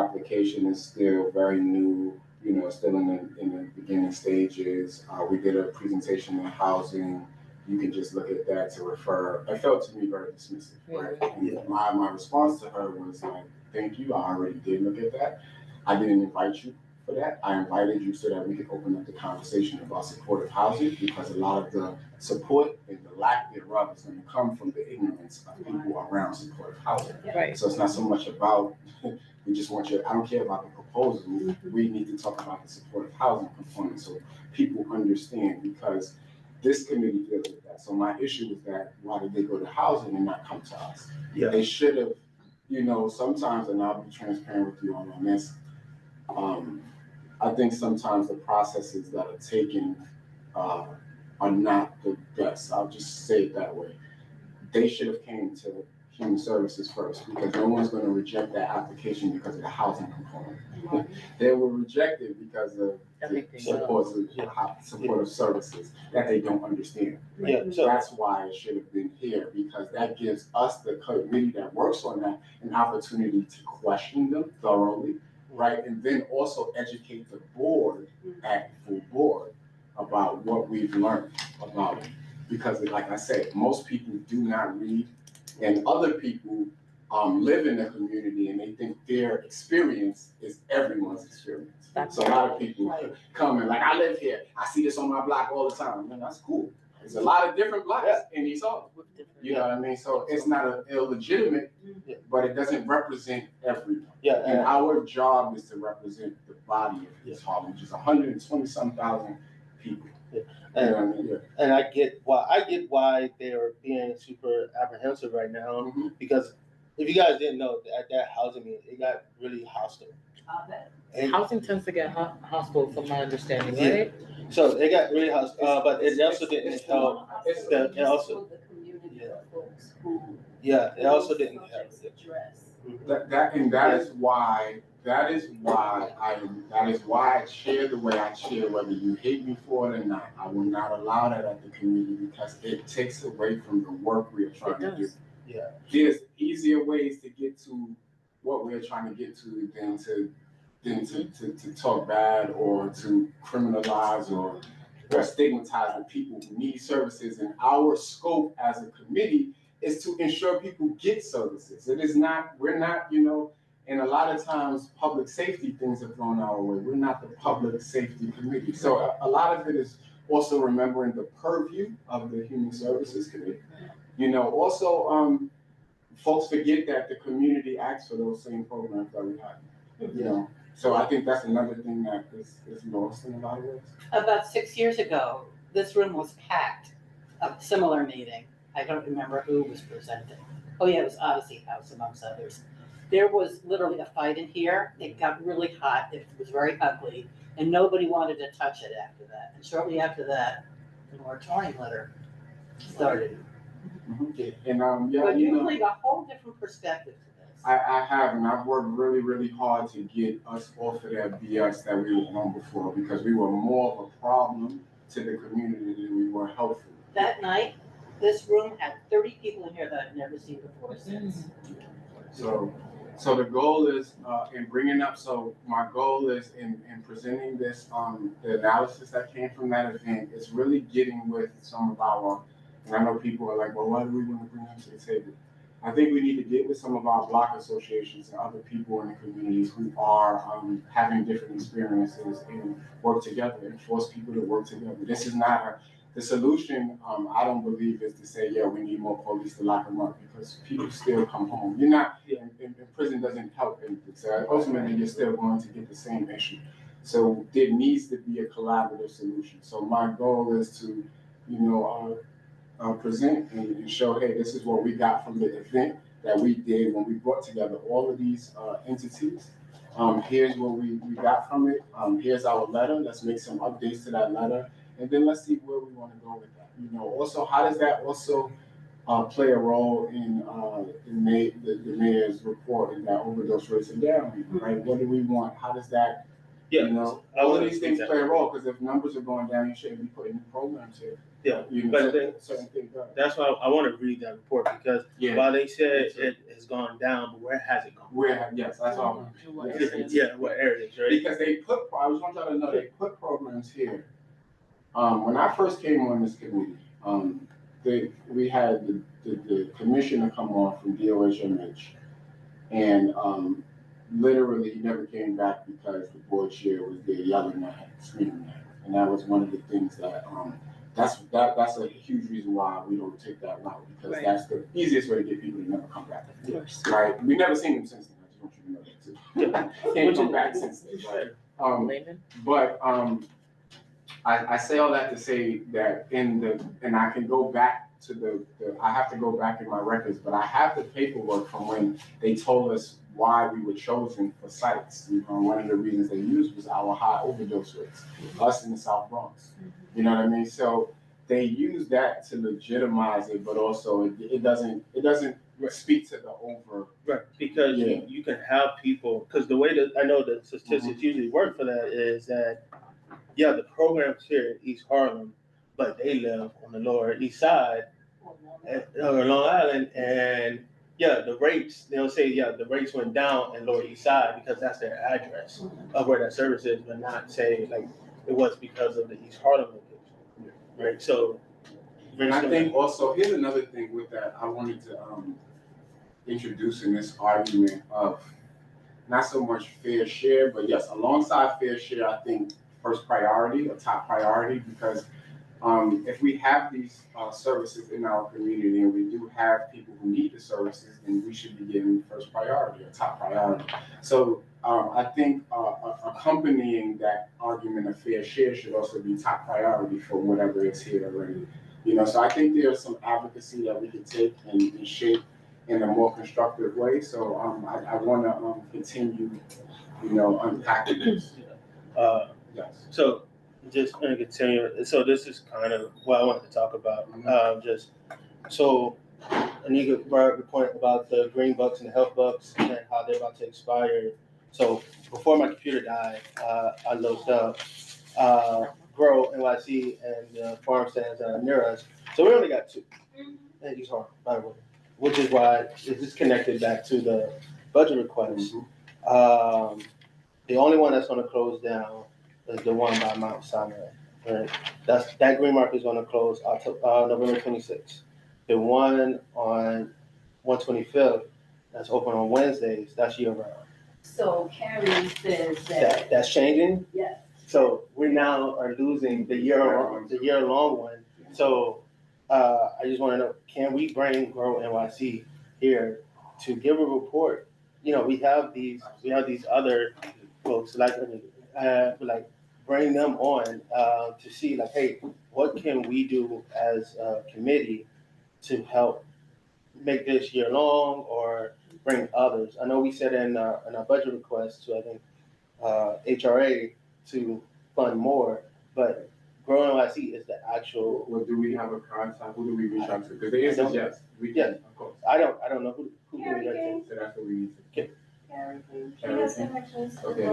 application is still very new, still in the beginning stages. We did a presentation on housing. You can just look at that to refer. It felt to me very dismissive, right? And my response to her was like, thank you, I already did look at that. I didn't invite you for that. I invited you so that we could open up the conversation about supportive housing, because a lot of the support and the lack thereof is going to come from the ignorance of people around supportive housing. Right. So it's not so much about, we just want you, I don't care about the proposal. We need to talk about the supportive housing component so people understand, because this committee deals with that. So my issue is that why did they go to housing and not come to us? Yeah. They should have, sometimes, and I'll be transparent with you on this, I think sometimes the processes that are taken are not the best. I'll just say it that way. They should have came to human services first, because no one's gonna reject that application because of the housing component. They will reject it because of the supportive services that they don't understand. Yeah, so That's why it should have been here, because that gives us, the committee that works on that, an opportunity to question them thoroughly, right? And then also educate the board at full board about what we've learned about it. Because like I said, most people do not read, and other people live in the community and they think their experience is everyone's experience. So a lot of people come and like, I live here, I see this on my block all the time. Man, that's cool. There's a lot of different blocks in East Harlem. You know what I mean? So it's not an illegitimate, but it doesn't represent everyone. Yeah. And our job is to represent the body of East Harlem, which is 120-some-thousand people. And I get why they're being super apprehensive right now, because if you guys didn't know, at that housing meeting, it got really hostile. And Housing tends to get hostile from my understanding, right? so it got really hostile, but it also didn't help. It also didn't help. That is why I share the way I share, whether you hate me for it or not. I will not allow that at the community, because it takes away from the work we are trying to do. Yeah. There's easier ways to get to what we're trying to get to than to talk bad or to criminalize or stigmatize the people who need services. And our scope as a committee is to ensure people get services. It is not, we're not, and a lot of times public safety things are thrown our way. We're not the public safety committee. So a lot of it is also remembering the purview of the Human Services Committee. Also, folks forget that the community acts for those same programs that we have. So I think that's another thing that is lost in a lot of ways. About 6 years ago, this room was packed, a similar meeting. I don't remember who was presenting. Oh yeah, it was Odyssey House amongst others. There was literally a fight in here. It got really hot. It was very ugly, and nobody wanted to touch it after that. And shortly after that, the moratorium letter started. And But you bring a whole different perspective to this. I have, and I've worked really, really hard to get us off of that BS that we were on before, because we were more of a problem to the community than we were helpful. That night, this room had 30 people in here that I've never seen before or since. So the goal is my goal is in presenting this, the analysis that came from that event, is really getting with some of our, and I know people are like, well, why do we want to bring them to the table? I think we need to get with some of our block associations and other people in the communities who are having different experiences and work together and force people to work together. This is not the solution. I don't believe is to say, yeah, we need more police to lock them up, because people still come home. You're not, in prison doesn't help anything. So ultimately, you're still going to get the same issue. So there needs to be a collaborative solution. So my goal is to, present and show, hey, this is what we got from the event that we did when we brought together all of these entities. Here's what we got from it. Here's our letter. Let's make some updates to that letter. And then let's see where we want to go with that. Also, how does that also play a role in the mayor's report and that overdose rates are down, right? What do we want? How does that, all of these things play a role, because if numbers are going down, you shouldn't be putting programs here. Yeah, but certain things. That's why I want to read that report, because while they said it has gone down, but where has it gone? Yes, that's all. What areas, right? Because I just want y'all to know, they put programs here. When I first came on this committee, we had the commissioner come on from DOHMH, and literally he never came back because the board chair was there yelling at him, screaming at him. And that was one of the things that, that's a huge reason why we don't take that route, because that's the easiest way to get people to never come back. Right? We've never seen him since then. I just want you to know that too. Can't come back since then. Right? I say all that to say that and I can go back to I have to go back in my records, but I have the paperwork from when they told us why we were chosen for sites. One of the reasons they used was our high overdose rates, us in the South Bronx. You know what I mean? So they use that to legitimize it, but also it doesn't speak to the over. Right, because you can have people, because the way that I know the statistics usually work for that is that, yeah, the program's here in East Harlem, but they live on the Lower East Side, or Long Island, and yeah, the rates, they'll say, yeah, the rates went down in Lower East Side because that's their address of where that service is, but not say like it was because of the East Harlem location, right? So. And I think also, here's another thing with that, I wanted to introduce in this argument of not so much fair share, but yes, alongside fair share, I think first priority or top priority, because if we have these services in our community and we do have people who need the services, then we should be giving first priority or top priority. So I think accompanying that argument of fair share should also be top priority for whatever is here already. You know, so I think there's some advocacy that we can take and shape in a more constructive way. So I want to continue, you know, unpacking this. Yes. So just going to continue. So this is kind of what I wanted to talk about. So Anika brought up the point about the green bucks and the health bucks and how they're about to expire. So before my computer died, I looked up Grow NYC and farm stands that are near us. So we only got 2 in East Harlem, by the way, which is why this is connected back to the budget request. The only one that's going to close down is the one by Mount Sinai. Right? That green market is going to close November 26th. The one on 125th that's open on Wednesdays, that's year round. So Carrie says that. That's changing? Yes. So we now are losing the year-long one. So I just want to know, can we bring Grow NYC here to give a report? You know, we have these other folks like bring them on to see like, hey, what can we do as a committee to help make this year long or bring others? I know we said in our budget request to, I think, HRA to fund more, but Grow NYC is the actual. Well, do we have a contact? Who do we reach out to? Because the answer is yes. We can, of course. I don't know who we reach out to. So that's what we need to. Okay. She has connections. Okay.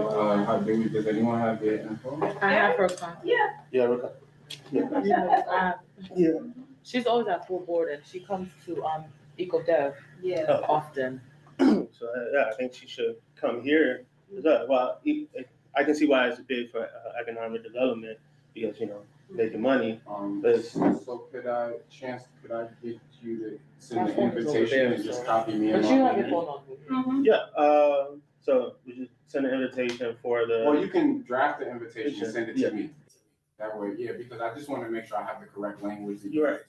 Does anyone have their info? I have her contact. Yeah. Yeah. She's always at full board and she comes to EcoDev often. So yeah, I think she should come here. Well, I can see why it's big for economic development because, you know, making money. So could I get you to send the invitation and just copy me? But you have your phone on me. Yeah. So we just send an invitation for the. Well, you can draft the invitation and send it to me. That way, yeah, because I just want to make sure I have the correct language to get her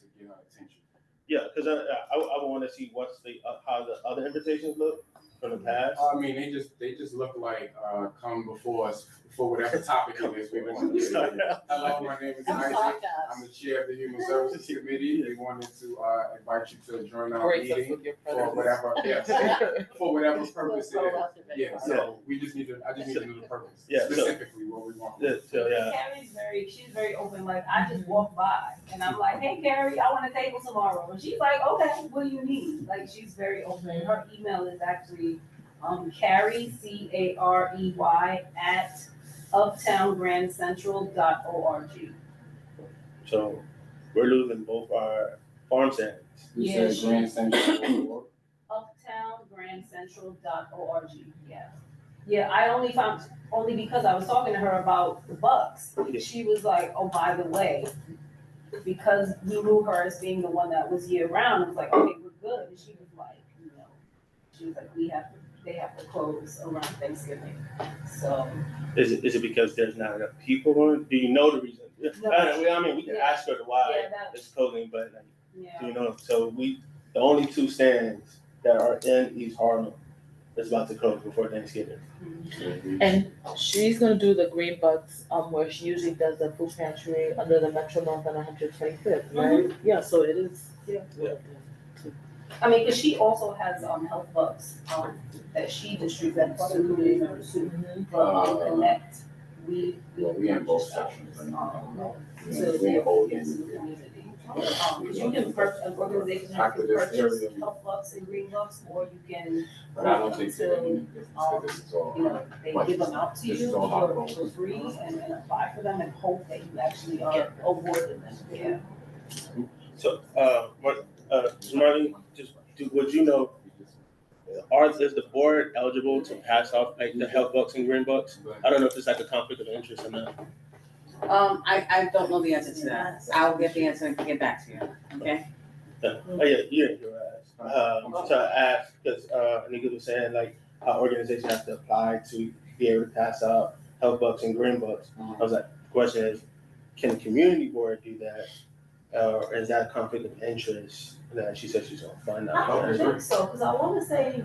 attention. Yeah, because I want to see what's how the other invitations look from the past. I mean, they just look like come before us for whatever topic it is we want to do. Hello, my name is Isaac. I'm the chair of the Human Services Committee. We wanted to invite you to join our meeting for whatever, for whatever purpose it is. Yeah, so I just need to know the purpose. Yeah, specifically what we want. Carrie's she's very open. Like I just walk by and I'm like, hey Carrie, I want a table tomorrow. And she's like, okay, what do you need? Like she's very open. Her email is actually Carrie, CAREY at uptowngrandcentral.org. So we're losing both our farm stands. Yeah, Grand Central. uptowngrandcentral.org. Yeah. Yeah, I only found because I was talking to her about the bucks. She was like, oh, by the way, because we knew her as being the one that was year round, it was like, okay, we're good. And she was like, she was like, they have to close around Thanksgiving. So Is it because there's not enough people on? Do you know the reason? No. I mean, we can ask her why it's closing, but do you know? So the only 2 stands that are in East Harlem is about to close before Thanksgiving. And she's gonna do the green bucks where she usually does the food pantry under the Metro North on 125th, right? Yeah, so it is. Yeah. I mean, because she also has health bucks that she distributes to Connect we. We in both sections. To We be in able both. to get to the community. You can purchase, an organization After can this purchase area, Health Bucks and Green Bucks, or you can. but I don't think they're Until, in business, so this is all. You know, they give them out to This you is all hot roll. for free and apply for them and hope that you actually are awarded them. Yeah. So, Marlene, would you know, is the board eligible to pass off like the Health Bucks and Green Bucks? I don't know if it's like a conflict of interest or not. I don't know the answer to that. I'll get the answer and get back to you, okay? Oh, yeah, you so I asked, because, niggas was saying like, our organization has to apply to be able to pass out Health Bucks and Green Bucks. I was like, the question is, can the community board do that? Or is that a conflict of interest? That she said she's gonna find out. I don't think so, because I want to say,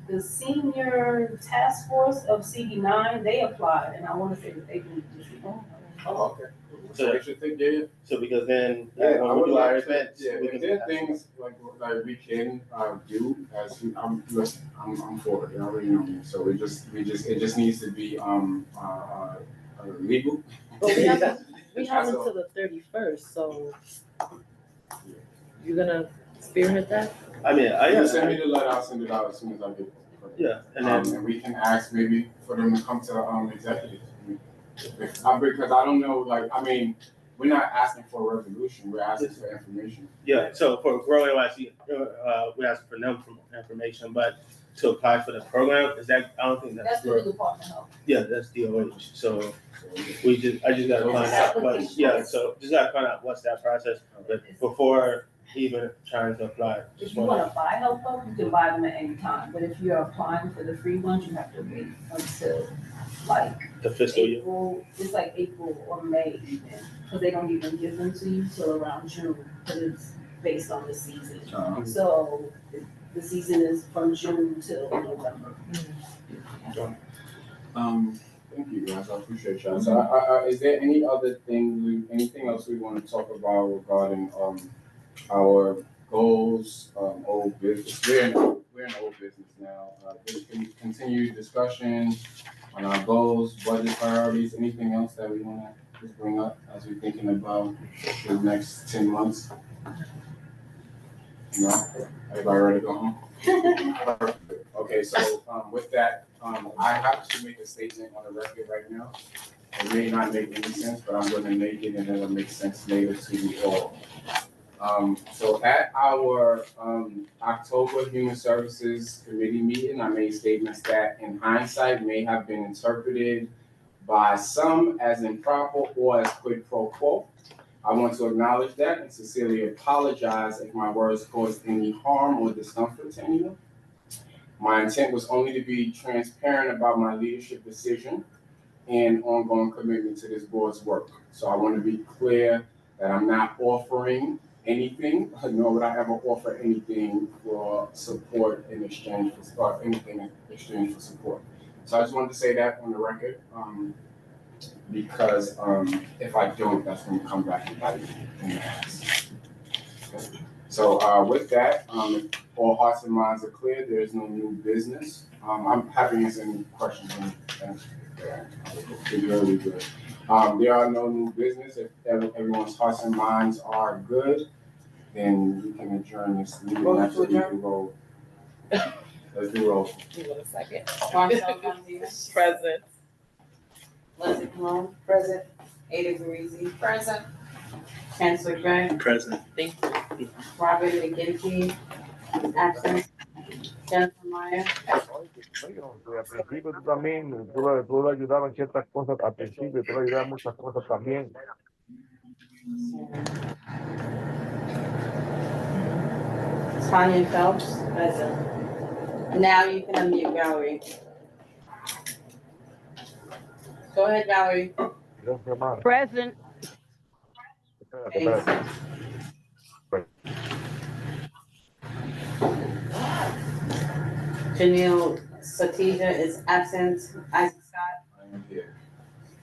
the senior task force of CD9, they applied, and I want to say that they can just. Oh, okay. So because then, Yeah, when I we would do our like to, events, yeah, we if can. there are things like we can do as listen, I'm for it, you already know me. So it just needs to be legal. But we have until the 31st, so you're gonna spearhead that? I mean, Send me the letter, I'll send it out as soon as I get it. Yeah, and then and we can ask maybe for them to come to executive. Because I don't know, like, I mean, we're not asking for a resolution, we're asking for information. Yeah, so for Grow NYC, we asked for them for information, but to apply for the program, is that, I don't think That's the legal department of. Yeah, that's DOH, so I just gotta find out, but, yeah, so just gotta find out what's that process, but before even trying to apply. If you want to buy Health Bucks, you can buy them at any time, but if you're applying for the free ones, you have to wait until like The fiscal year. April, it's like April or May even, because they don't even give them to you till around June, because it's based on the season. So the season is from June till November. Thank you guys, I appreciate y'all. So is there anything else we want to talk about regarding our goals, old business? We're in old business now. Just continue discussion on our goals, budget priorities, anything else that we want to just bring up as we're thinking about the next 10 months? No? Everybody ready to go home? Perfect. Okay, so with that, I have to make a statement on the record right now. It may not make any sense, but I'm gonna make it and it'll make sense later to you all. So at our October Human Services Committee meeting, I made statements that in hindsight may have been interpreted by some as improper or as quid pro quo. I want to acknowledge that and sincerely apologize if my words caused any harm or discomfort to anyone. My intent was only to be transparent about my leadership decision and ongoing commitment to this board's work. So I want to be clear that I'm not offering anything, nor would I ever offer anything for support in exchange for, anything in exchange for support. So I just wanted to say that on the record, because if I don't, that's going to come back and bite me in the ass. Okay. So with that, if all hearts and minds are clear, there is no new business. I'm happy to answer any questions. Really good. There are no new business. If everyone's hearts and minds are good, then we can adjourn this meeting. Actually, we can go. Let's do roll. You want a second? Marcel Gonzalez. Present. Leslie Colon. Present. Ada Parisi. Present. Chancellor Gray. Present. Thank you. Robert McGinty. Absent. Jennifer Meyer. Al principio tú también, tú lo ayudabas en ciertas cosas, al principio tú lo ayudabas en muchas cosas también. Tanya Phelps. Present. Now you can unmute Valerie. Go ahead, Valerie. Present. Thanks. Janelle Satija is absent. Isaac Scott.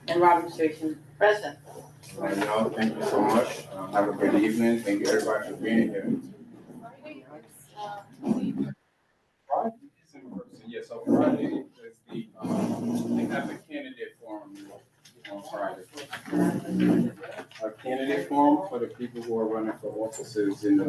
And Robert Station. Present. All right, y'all, thank you so much. Have a good evening. Thank you everybody for being here. Friday is in person. Yeah, so Friday is the, they have the candidate forum a candidate forum for the people who are running for offices in the